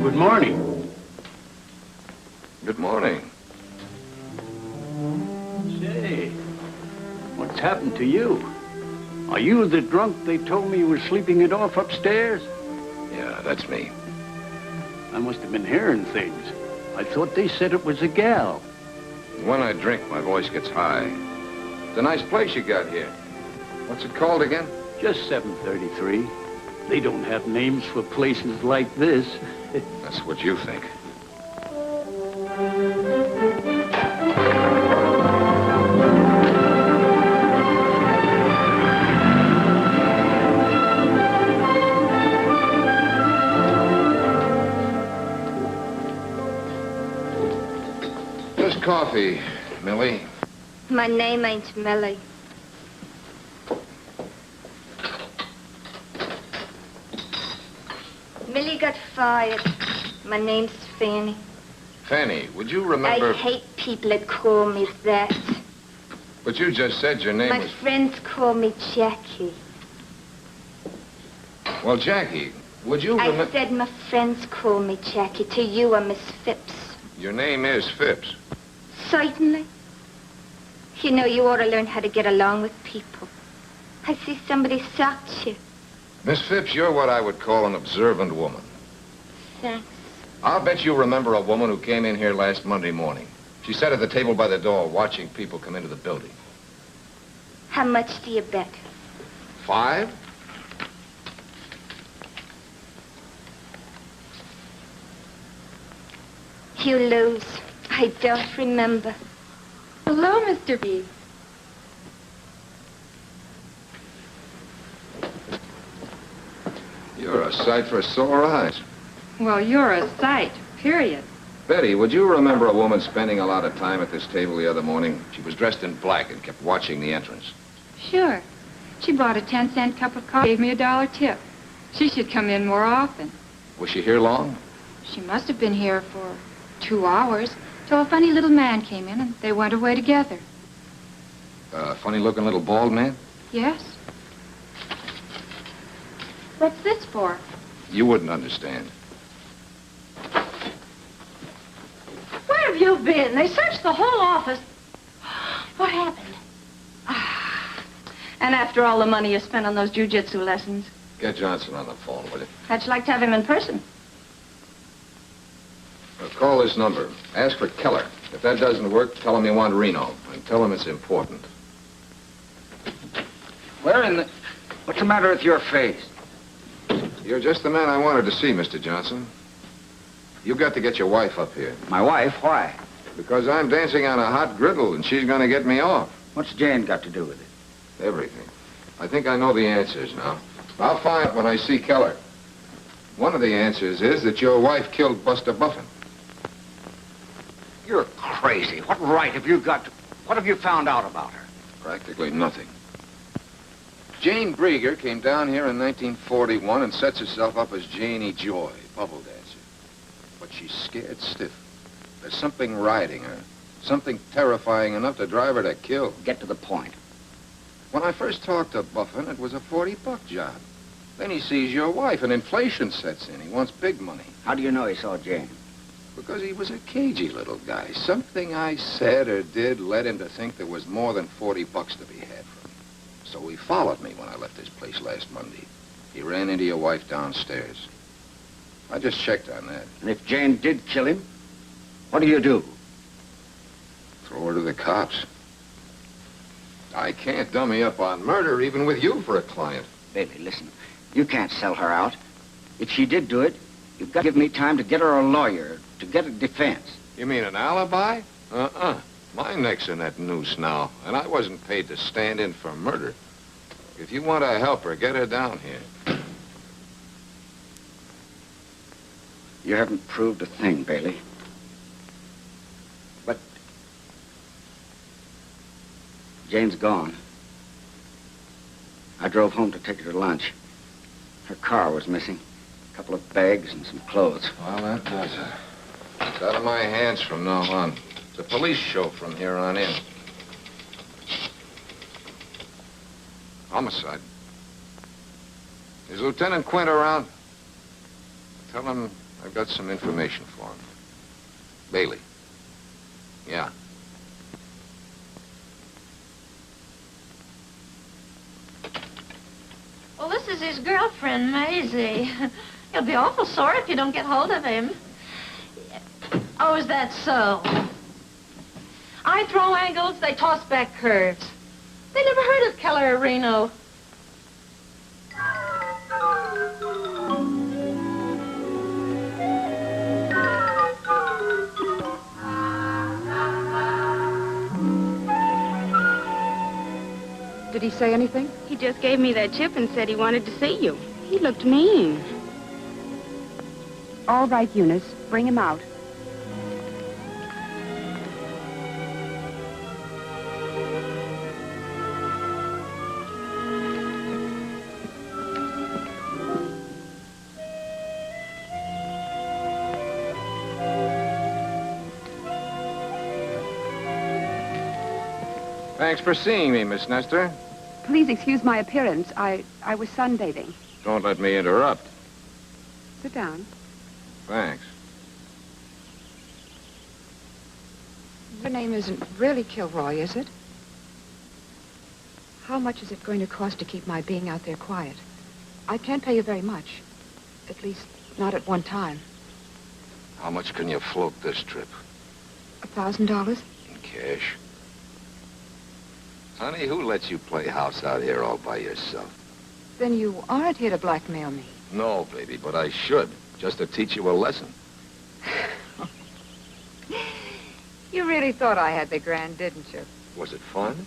Good morning. Good morning. Say, what's happened to you? Are you the drunk they told me you were sleeping it off upstairs? Yeah, that's me. I must have been hearing things. I thought they said it was a gal. When I drink, my voice gets high. It's a nice place you got here. What's it called again? Just 733. They don't have names for places like this. That's what you think. Just coffee, Millie. My name ain't Millie. Millie got fired. My name's Fanny. Fanny, would you remember... I hate people that call me that. But you just said your name My was... friends call me Jackie. Well, Jackie, would you I remember... said my friends call me Jackie. To you, I'm Miss Phipps. Your name is Phipps. Certainly. You know, you ought to learn how to get along with people. I see somebody socked you. Miss Phipps, you're what I would call an observant woman. Thanks. I'll bet you remember a woman who came in here last Monday morning. She sat at the table by the door watching people come into the building. How much do you bet? 5? You lose. I don't remember. Hello, Mr. B. You're a sight for sore eyes. Well, you're a sight, period. Betty, would you remember a woman spending a lot of time at this table the other morning? She was dressed in black and kept watching the entrance. Sure. She bought a 10-cent cup of coffee, gave me $1 tip. She should come in more often. Was she here long? She must have been here for 2 hours, till a funny little man came in and they went away together. A funny-looking little bald man? Yes. What's this for? You wouldn't understand. Where have you been? They searched the whole office. What happened? And after all the money you spent on those jiu-jitsu lessons, Get Johnson on the phone, will you? how'd you like to have him in person? Call this number. Ask for Keller. If that doesn't work, tell him you want Reno. And tell him it's important. Where in the... What's the matter with your face? You're just the man I wanted to see, Mr. Johnson. You've got to get your wife up here. My wife? Why? Because I'm dancing on a hot griddle and she's going to get me off. What's Jane got to do with it? Everything. I think I know the answers now. I'll find when I see Keller. One of the answers is that your wife killed Buster Buffin. You're crazy. What right have you got to... What have you found out about her? Practically nothing. Jane Brieger came down here in 1941 and sets herself up as Janie Joy, bubble dancer. But she's scared stiff. There's something riding her. Something terrifying enough to drive her to kill. Get to the point. When I first talked to Buffin, it was a $40 job. Then he sees your wife and inflation sets in. He wants big money. How do you know he saw Jane? Because he was a cagey little guy. Something I said or did led him to think there was more than $40 to be had from me. So he followed me when I left this place last Monday. He ran into your wife downstairs. I just checked on that. And if Jane did kill him, what do you do? Throw her to the cops. I can't dummy up on murder, even with you for a client. Bailey, listen. You can't sell her out. If she did do it, you've got to give me time to get her a lawyer, to get a defense. You mean an alibi? My neck's in that noose now, and I wasn't paid to stand in for murder. If you want to help her, get her down here. You haven't proved a thing, Bailey. But Jane's gone. I drove home to take her to lunch. Her car was missing. A couple of bags and some clothes. Well, that does it. It's out of my hands from now on. It's a police show from here on in. Homicide. Is Lieutenant Quint around? Tell him I've got some information for him. Bailey. Yeah. Well, this is his girlfriend, Maisie. He'll be awful sore if you don't get hold of him. Oh, is that so? I throw angles, they toss back curves. They never heard of Keller or Reno. Did he say anything? He just gave me that chip and said he wanted to see you. He looked mean. All right, Eunice. Bring him out. Thanks for seeing me, Miss Nestor. Please excuse my appearance. I was sunbathing. Don't let me interrupt. Sit down. Thanks. Your name isn't really Kilroy, is it? How much is it going to cost to keep my being out there quiet? I can't pay you very much. At least, not at one time. How much can you float this trip? $1,000? In cash. Honey, who lets you play house out here all by yourself? Then you aren't here to blackmail me. No, baby, but I should. Just to teach you a lesson. You really thought I had the grand, didn't you? Was it fun?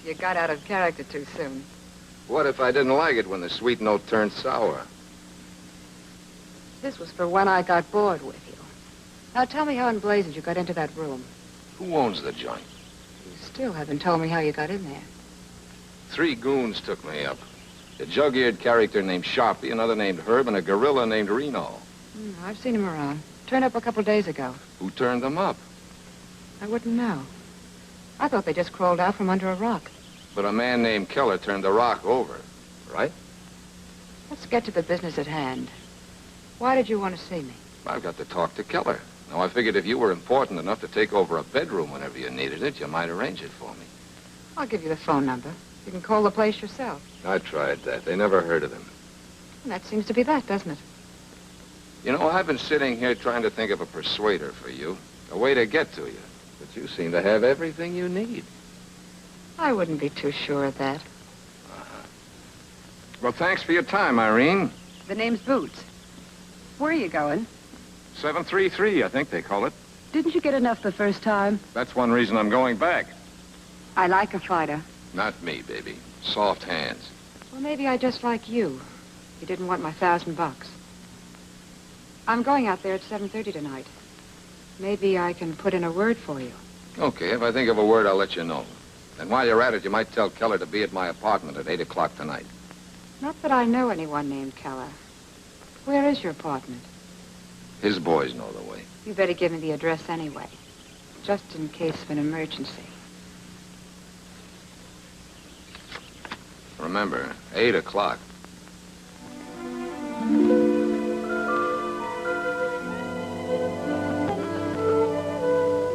You got out of character too soon. What if I didn't like it when the sweet note turned sour? This was for when I got bored with you. Now tell me how in blazes you got into that room. Who owns the joint? You still haven't told me how you got in there. 3 goons took me up. A jug-eared character named Sharpie, another named Herb, and a gorilla named Reno. I've seen him around. Turned up a couple days ago. Who turned them up? I wouldn't know. I thought they just crawled out from under a rock. But a man named Keller turned the rock over, right? Let's get to the business at hand. Why did you want to see me? I've got to talk to Keller. Now, I figured if you were important enough to take over a bedroom whenever you needed it, you might arrange it for me. I'll give you the phone number. You can call the place yourself. I tried that. They never heard of him. And that seems to be that, doesn't it? You know, I've been sitting here trying to think of a persuader for you, a way to get to you. But you seem to have everything you need. I wouldn't be too sure of that. Well, thanks for your time, Irene. The name's Boots. Where are you going? 733, I think they call it. Didn't you get enough the first time? That's one reason I'm going back. I like a fighter. Not me, baby. Soft hands. Well, maybe I just like you. You didn't want my $1,000. I'm going out there at 7:30 tonight. Maybe I can put in a word for you. Okay, if I think of a word, I'll let you know. And while you're at it, you might tell Keller to be at my apartment at 8 o'clock tonight. Not that I know anyone named Keller. Where is your apartment? His boys know the way. You better give me the address anyway, just in case of an emergency. Remember, 8 o'clock.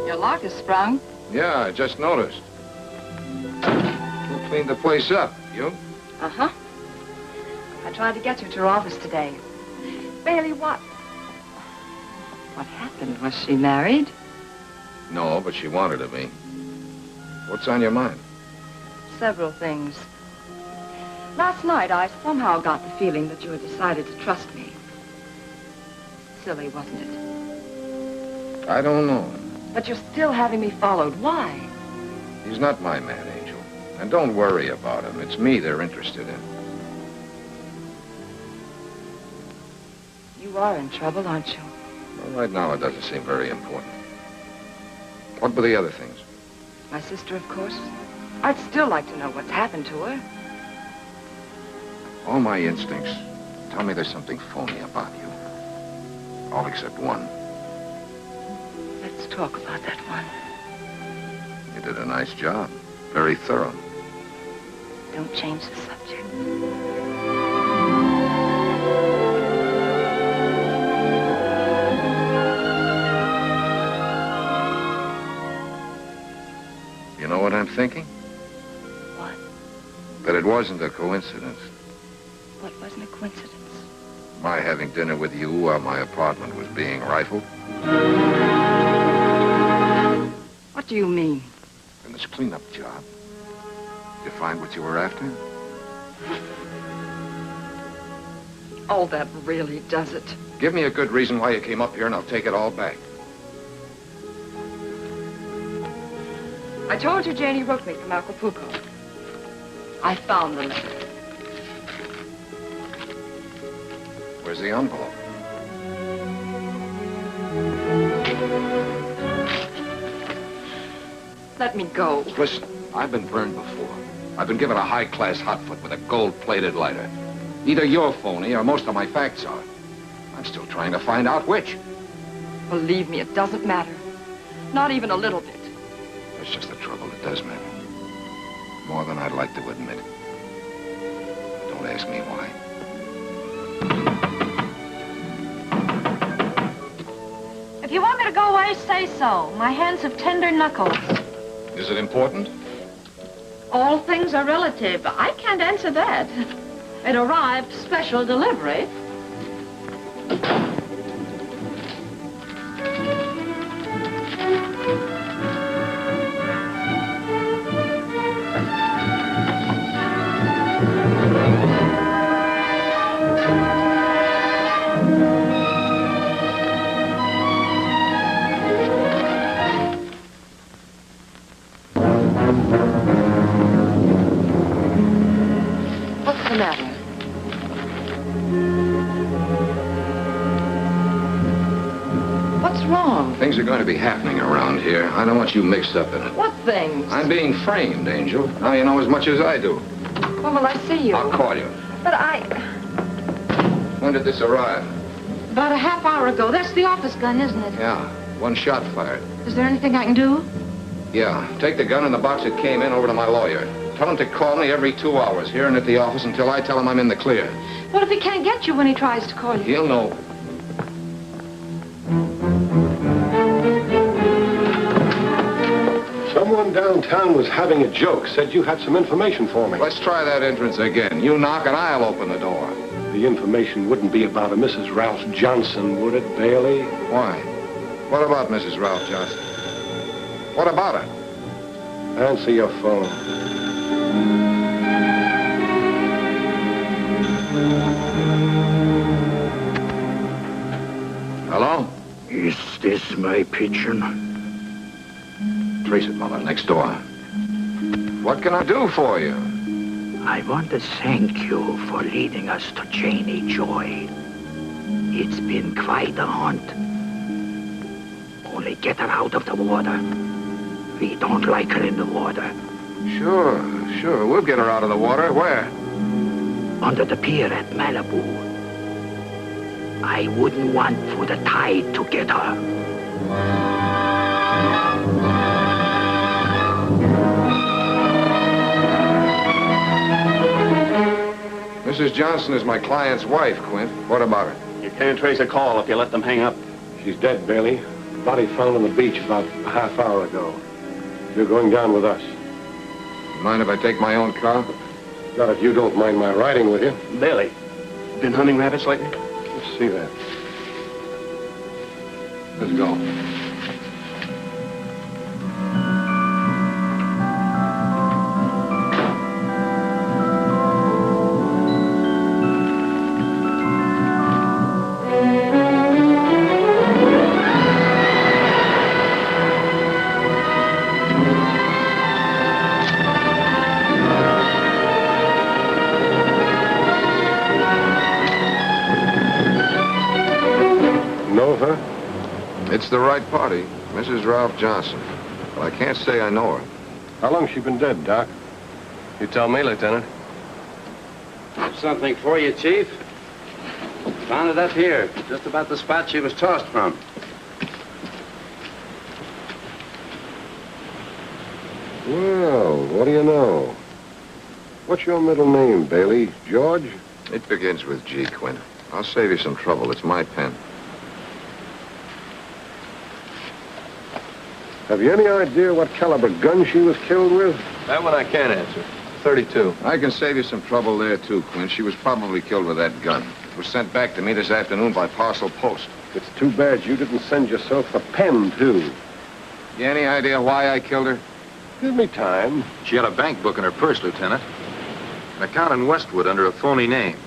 Your lock is sprung. Yeah, I just noticed. Who cleaned the place up? You? Uh-huh. I tried to get you to her office today. Bailey, what happened? Was she married? No, but she wanted to be. What's on your mind? Several things. Last night, I somehow got the feeling that you had decided to trust me. Silly, wasn't it? I don't know. But you're still having me followed. Why? He's not my man, Angel. And don't worry about him. It's me they're interested in. You are in trouble, aren't you? Well, right now, it doesn't seem very important. What were the other things? My sister, of course. I'd still like to know what's happened to her. All my instincts tell me there's something phony about you. All except one. Let's talk about that one. You did a nice job. Very thorough. Don't change the subject. thinking? What? That it wasn't a coincidence. What wasn't a coincidence? My having dinner with you while my apartment was being rifled. What do you mean? In this cleanup job, you find what you were after? Oh, that really does it. Give me a good reason why you came up here and I'll take it all back. I told you Janie wrote me from Acapulco. I found the letter. Where's the envelope? Let me go. Listen, I've been burned before. I've been given a high-class hotfoot with a gold-plated lighter. Either you're phony or most of my facts are. I'm still trying to find out which. Believe me, it doesn't matter. Not even a little bit. That's just the trouble. It does matter. More than I'd like to admit. Don't ask me why. If you want me to go away, say so. My hands have tender knuckles. Is it important? All things are relative. I can't answer that. It arrived special delivery. What's the matter? What's wrong? Things are going to be happening around here. I don't want you mixed up in it. What things? I'm being framed, Angel. Now you know as much as I do. When will I see you? I'll call you. But I... When did this arrive? About a half hour ago. That's the office gun, isn't it? Yeah, one shot fired. Is there anything I can do? Yeah, take the gun and the box it came in over to my lawyer. Tell him to call me every 2 hours here and at the office until I tell him I'm in the clear. What if he can't get you when he tries to call you? He'll know. Someone downtown was having a joke, said you had some information for me. Let's try that entrance again. You knock and I'll open the door. The information wouldn't be about a Mrs. Ralph Johnson, would it, Bailey? Why? What about Mrs. Ralph Johnson? What about her? Answer your phone. Hello? Is this my pigeon? Trace it, Mother, next door. What can I do for you? I want to thank you for leading us to Janie Joy. It's been quite a hunt. Only get her out of the water. We don't like her in the water. Sure. We'll get her out of the water. Where? Under the pier at Malibu. I wouldn't want for the tide to get her. Mrs. Johnson is my client's wife, Quint. What about her? You can't trace a call if you let them hang up. She's dead, Bailey. Body found on the beach about a half hour ago. You're going down with us. Mind if I take my own car? Not if you don't mind my riding with you. Bailey, been hunting rabbits lately? Let's see that. Let's go. It's the right party, Mrs. Ralph Johnson. But I can't say I know her. How long's she been dead, Doc? You tell me, Lieutenant. Something for you, Chief. Found it up here, just about the spot she was tossed from. Well, what do you know? What's your middle name, Bailey? George? It begins with G, Quint. I'll save you some trouble. It's my pen. Have you any idea what caliber gun she was killed with? That one I can't answer. 32. I can save you some trouble there, too, Quinn. She was probably killed with that gun. It was sent back to me this afternoon by parcel post. It's too bad you didn't send yourself the pen, too. You any idea why I killed her? Give me time. She had a bank book in her purse, Lieutenant. An account in Westwood under a phony name.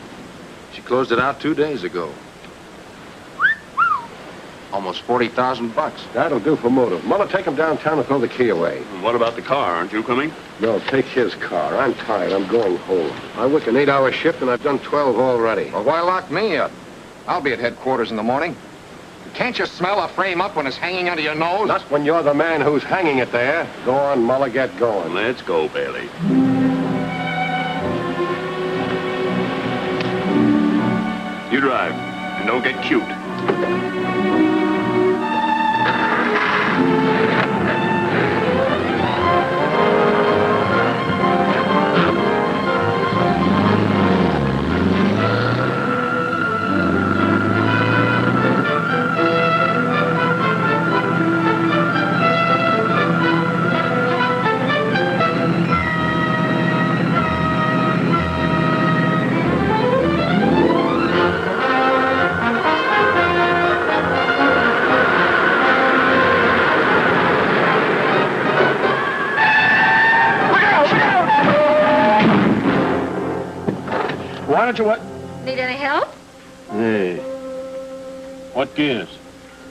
She closed it out 2 days ago. Almost 40,000 bucks. That'll do for motive. Muller, take him downtown and throw the key away. What about the car? Aren't you coming? No, take his car. I'm tired. I'm going home. I work an 8-hour shift, and I've done 12 already. Well, why lock me up? I'll be at headquarters in the morning. Can't you smell a frame up when it's hanging under your nose? Not when you're the man who's hanging it there. Go on, Muller, get going. Let's go, Bailey. You drive, and don't get cute. Why don't you what? Need any help? Hey. What gives?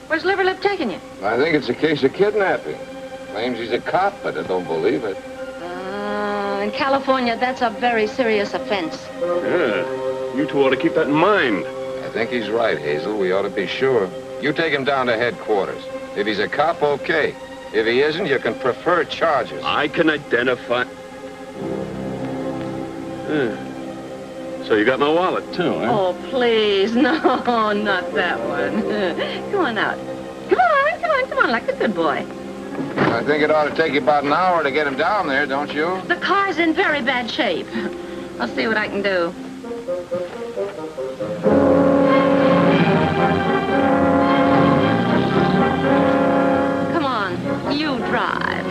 Where's Liverlip taking you? I think it's a case of kidnapping. Claims he's a cop, but I don't believe it. In California, that's a very serious offense. Yeah. You two ought to keep that in mind. I think he's right, Hazel. We ought to be sure. You take him down to headquarters. If he's a cop, okay. If he isn't, you can prefer charges. I can identify... So you got my wallet, too, eh? Oh, please. No, not that one. Come on out. Come on, like a good boy. I think it ought to take you about an hour to get him down there, don't you? The car's in very bad shape. I'll see what I can do. Come on, you drive.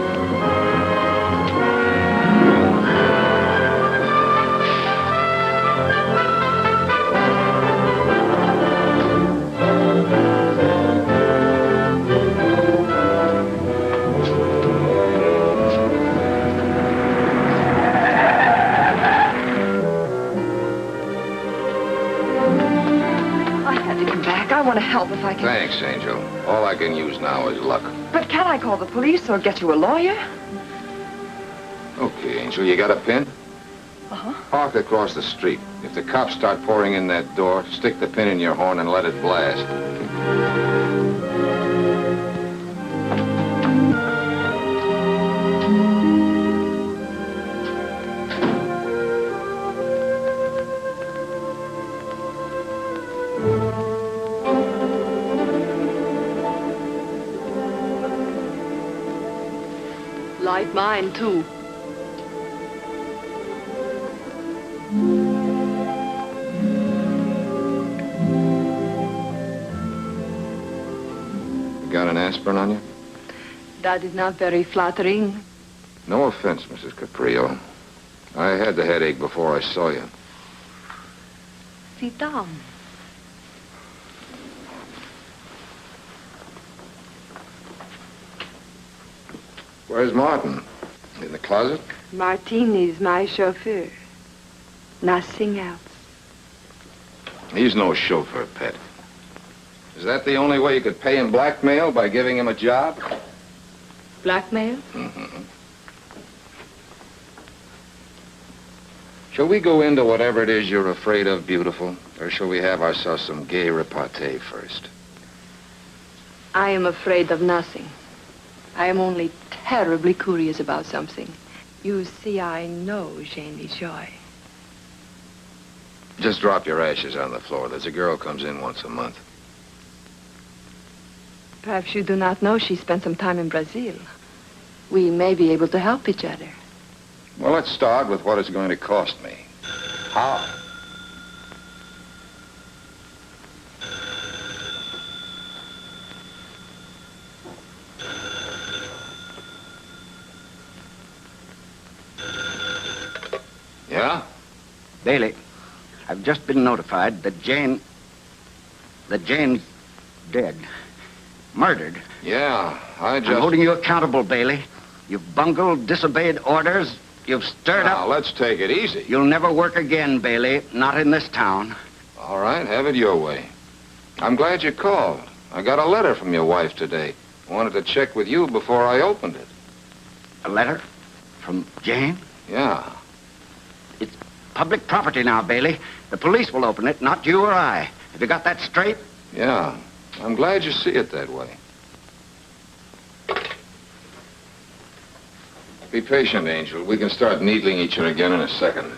I want to help if I can. Thanks, Angel. All I can use now is luck. But can I call the police or get you a lawyer? Okay, Angel, you got a pin? Uh-huh. Park across the street. If the cops start pouring in that door, stick the pin in your horn and let it blast. Light mine, too. You got an aspirin on you? That is not very flattering. No offense, Mrs. Caprio. I had the headache before I saw you. Sit down. Where's Martin? In the closet? Martin is my chauffeur. Nothing else. He's no chauffeur, pet. Is that the only way you could pay him blackmail, by giving him a job? Blackmail? Mm-hmm. Shall we go into whatever it is you're afraid of, beautiful? Or shall we have ourselves some gay repartee first? I am afraid of nothing. I am only terribly curious about something. You see, I know Janie Joy. Just drop your ashes on the floor. There's a girl comes in once a month. Perhaps you do not know she spent some time in Brazil. We may be able to help each other. Well, let's start with what it's going to cost me. How? Yeah? Bailey, I've just been notified that Jane's dead. Murdered. Yeah, I'm holding you accountable, Bailey. You've bungled, disobeyed orders. You've stirred up... Now, let's take it easy. You'll never work again, Bailey. Not in this town. All right, have it your way. I'm glad you called. I got a letter from your wife today. I wanted to check with you before I opened it. A letter? From Jane? Yeah. It's public property now, Bailey. The police will open it, not you or I. Have you got that straight? Yeah. I'm glad you see it that way. Be patient, Angel. We can start needling each other again in a second.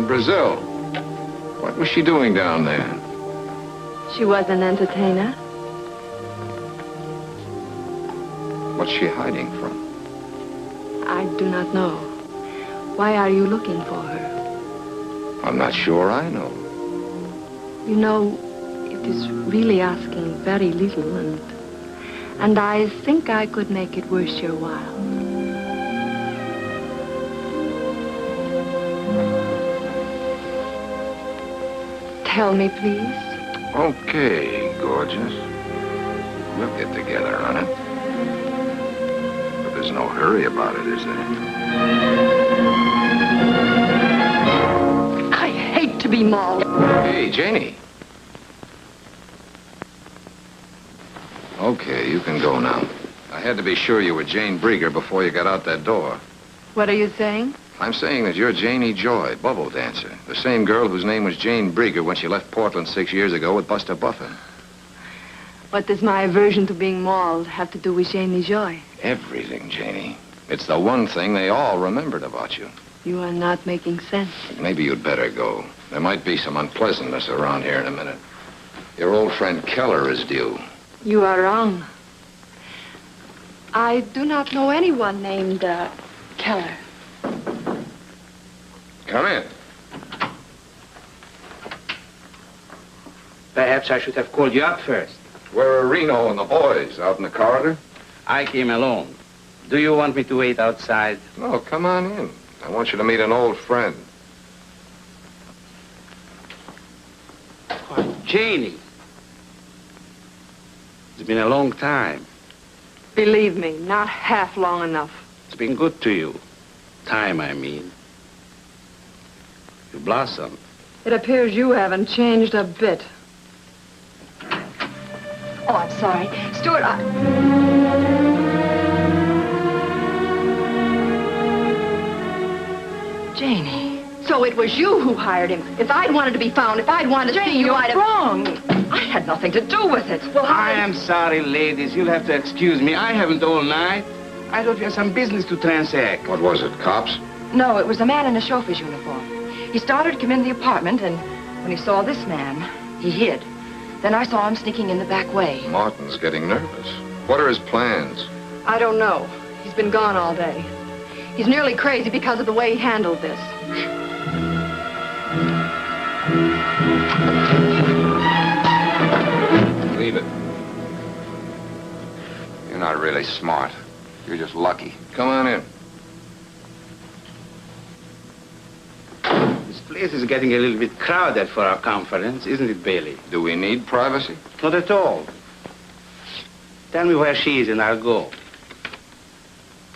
Brazil. What was she doing down there? She was an entertainer. What's she hiding from? I do not know. Why are you looking for her? I'm not sure I know. You know, it is really asking very little, and I think I could make it worth your while. Tell me, please. Okay, gorgeous. We'll get together on it. But there's no hurry about it, is there? I hate to be mauled. Hey, Janie. Okay, you can go now. I had to be sure you were Jane Brieger before you got out that door. What are you saying? I'm saying that you're Janie Joy, bubble dancer. The same girl whose name was Jane Brieger when she left Portland 6 years ago with Buster Buffin. What does my aversion to being mauled have to do with Janie Joy? Everything, Janie. It's the one thing they all remembered about you. You are not making sense. Maybe you'd better go. There might be some unpleasantness around here in a minute. Your old friend Keller is due. You are wrong. I do not know anyone named Keller. Come in. Perhaps I should have called you up first. Where are Reno and the boys? Out in the corridor? I came alone. Do you want me to wait outside? No, come on in. I want you to meet an old friend. Oh, Janie. It's been a long time. Believe me, not half long enough. It's been good to you. Time, I mean. You blossomed. It appears you haven't changed a bit. Oh, I'm sorry. Stuart, Janie. So it was you who hired him. If I'd wanted to be found, if I'd wanted to see you, I'd have... wrong. I had nothing to do with it. Well, I am sorry, ladies. You'll have to excuse me. I haven't all night. I thought you had some business to transact. What was it, cops? No, it was a man in a chauffeur's uniform. He started to come in the apartment, and when he saw this man, he hid. Then I saw him sneaking in the back way. Martin's getting nervous. What are his plans? I don't know. He's been gone all day. He's nearly crazy because of the way he handled this. Leave it. You're not really smart. You're just lucky. Come on in. This place is getting a little bit crowded for our conference, isn't it, Bailey? Do we need privacy? Not at all. Tell me where she is and I'll go.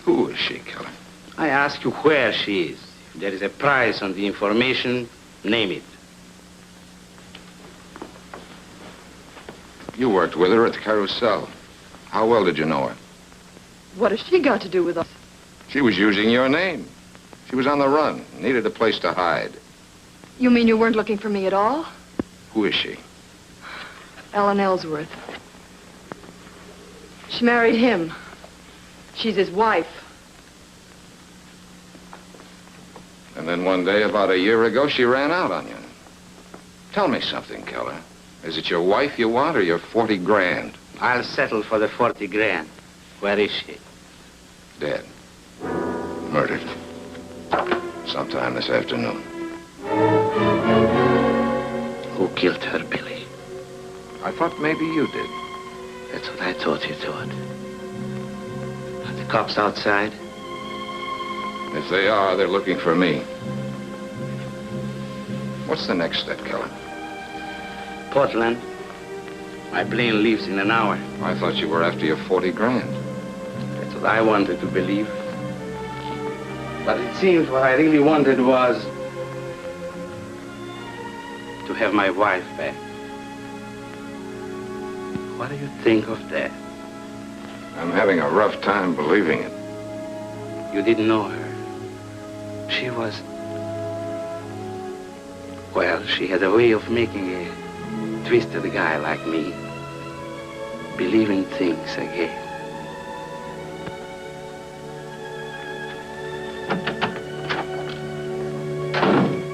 Who is she, Keller? I ask you where she is. If there is a price on the information, name it. You worked with her at the Carousel. How well did you know her? What has she got to do with us? She was using your name. She was on the run, needed a place to hide. You mean you weren't looking for me at all? Who is she? Ellen Ellsworth. She married him. She's his wife. And then one day, about a year ago, she ran out on you. Tell me something, Keller. Is it your wife you want or your 40 grand? I'll settle for the 40 grand. Where is she? Dead. Murdered. Sometime this afternoon. Who killed her, Billy? I thought maybe you did. That's what I thought you thought. Are the cops outside? If they are, they're looking for me. What's the next step, Keller? Portland. My plane leaves in an hour. I thought you were after your 40 grand. That's what I wanted to believe. But it seems what I really wanted was to have my wife back. What do you think of that? I'm having a rough time believing it. You didn't know her. She was... Well, she had a way of making a twisted guy like me believe in things again.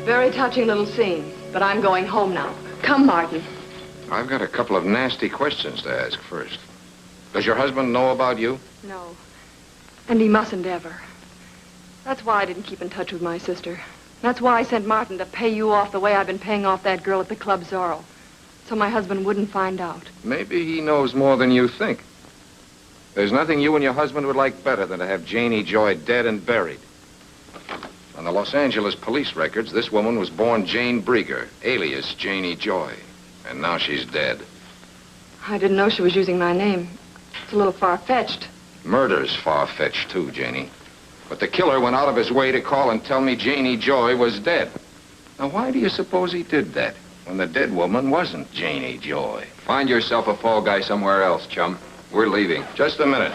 Very touching little scene, but I'm going home now. Come, Martin. I've got a couple of nasty questions to ask first. Does your husband know about you? No. And he mustn't ever. That's why I didn't keep in touch with my sister. That's why I sent Martin to pay you off the way I've been paying off that girl at the Club Zorro. So my husband wouldn't find out. Maybe he knows more than you think. There's nothing you and your husband would like better than to have Janie Joy dead and buried. On the Los Angeles police records, this woman was born Jane Brieger, alias Janie Joy. And now she's dead. I didn't know she was using my name. It's a little far-fetched. Murder's far-fetched, too, Janie. But the killer went out of his way to call and tell me Janie Joy was dead. Now, why do you suppose he did that, when the dead woman wasn't Janie Joy? Find yourself a fall guy somewhere else, chum. We're leaving. Just a minute.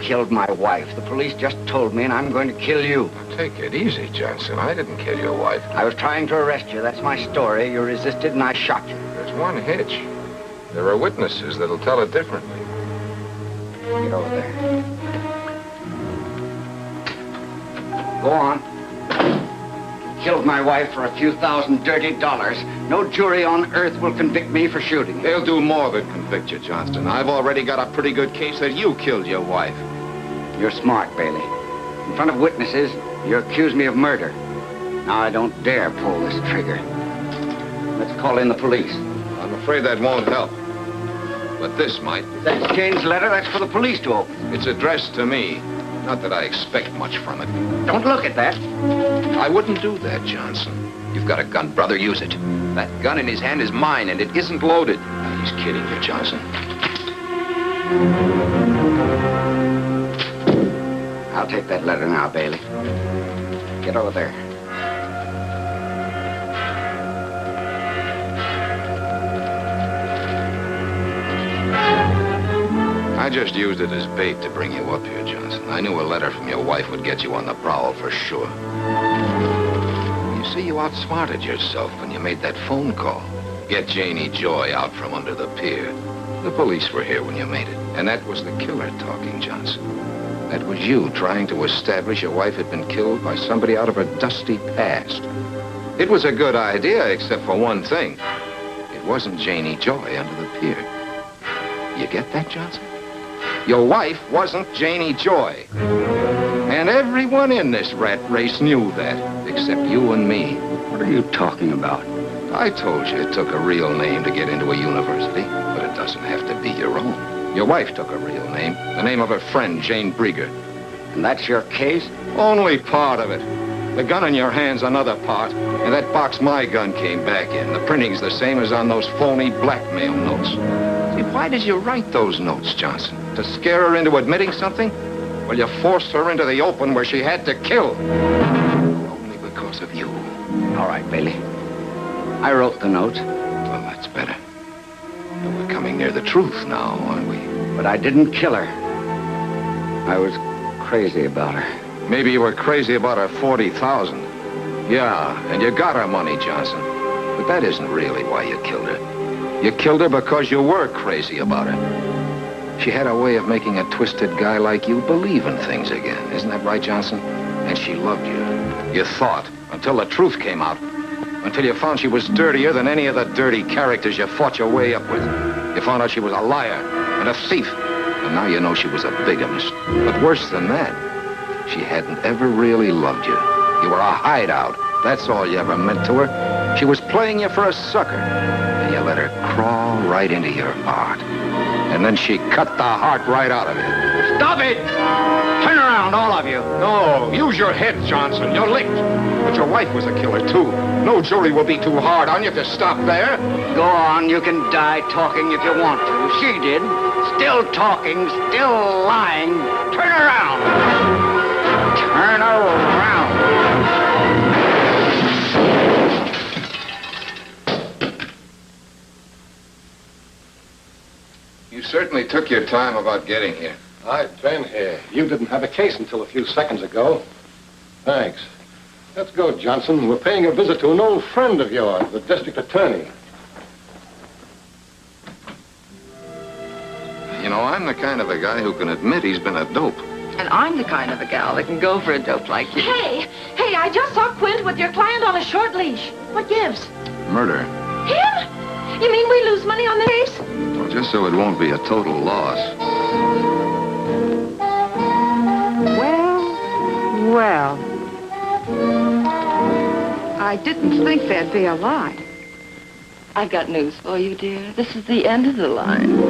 Killed my wife. The police just told me, and I'm going to kill you. Take it easy, Johnson. I didn't kill your wife. I was trying to arrest you. That's my story. You resisted, and I shot you. There's one hitch. There are witnesses that'll tell it differently. Get over there. Go on. Killed my wife for a few $1,000 dirty dollars. No jury on earth will convict me for shooting. They'll do more than convict you, Johnston. I've already got a pretty good case that you killed your wife. You're smart, Bailey. In front of witnesses, you accuse me of murder. Now I don't dare pull this trigger. Let's call in the police. I'm afraid that won't help. But this might. That's Jane's letter. That's for the police to open. It's addressed to me. Not that I expect much from it. Don't look at that. I wouldn't do that, Johnson. You've got a gun, brother. Use it. That gun in his hand is mine, and it isn't loaded. He's kidding you, Johnson. I'll take that letter now, Bailey. Get over there. I just used it as bait to bring you up here, Johnson. I knew a letter from your wife would get you on the prowl for sure. You see, you outsmarted yourself when you made that phone call. Get Janie Joy out from under the pier. The police were here when you made it. And that was the killer talking, Johnson. That was you trying to establish your wife had been killed by somebody out of her dusty past. It was a good idea, except for one thing. It wasn't Janie Joy under the pier. You get that, Johnson? Your wife wasn't Janie Joy. And everyone in this rat race knew that, except you and me. What are you talking about? I told you it took a real name to get into a university, but it doesn't have to be your own. Your wife took a real name, the name of her friend, Jane Brieger. And that's your case? Only part of it. The gun in your hand's another part, and that box my gun came back in. The printing's the same as on those phony blackmail notes. See, why did you write those notes, Johnson? To scare her into admitting something? Well, you forced her into the open where she had to kill. Only because of you. All right, Bailey. I wrote the notes. Well, that's better. And we're coming near the truth now, aren't we? But I didn't kill her. I was crazy about her. Maybe you were crazy about her 40,000. Yeah, and you got her money, Johnson. But that isn't really why you killed her. You killed her because you were crazy about her. She had a way of making a twisted guy like you believe in things again. Isn't that right, Johnson? And she loved you. You thought, until the truth came out. Until you found she was dirtier than any of the dirty characters you fought your way up with. You found out she was a liar and a thief. And now you know she was a bigamist. But worse than that, she hadn't ever really loved you. You were a hideout. That's all you ever meant to her. She was playing you for a sucker. And you let her crawl right into your heart. And then she cut the heart right out of it. Stop it! Turn around, all of you. No, use your head, Johnson. You're licked. But your wife was a killer, too. No jury will be too hard on you if you stop there. Go on, you can die talking if you want to. She did. Still talking, still lying. Turn around. Turn around. You certainly took your time about getting here. I've been here. You didn't have a case until a few seconds ago. Thanks. Let's go, Johnson. We're paying a visit to an old friend of yours, the district attorney. You know, I'm the kind of a guy who can admit he's been a dope. And I'm the kind of a gal that can go for a dope like you. Hey, I just saw Quint with your client on a short leash. What gives? Murder. Him? You mean we lose money on the case? Well, just so it won't be a total loss. Well. I didn't think there'd be a line. I've got news for you, dear. This is the end of the line.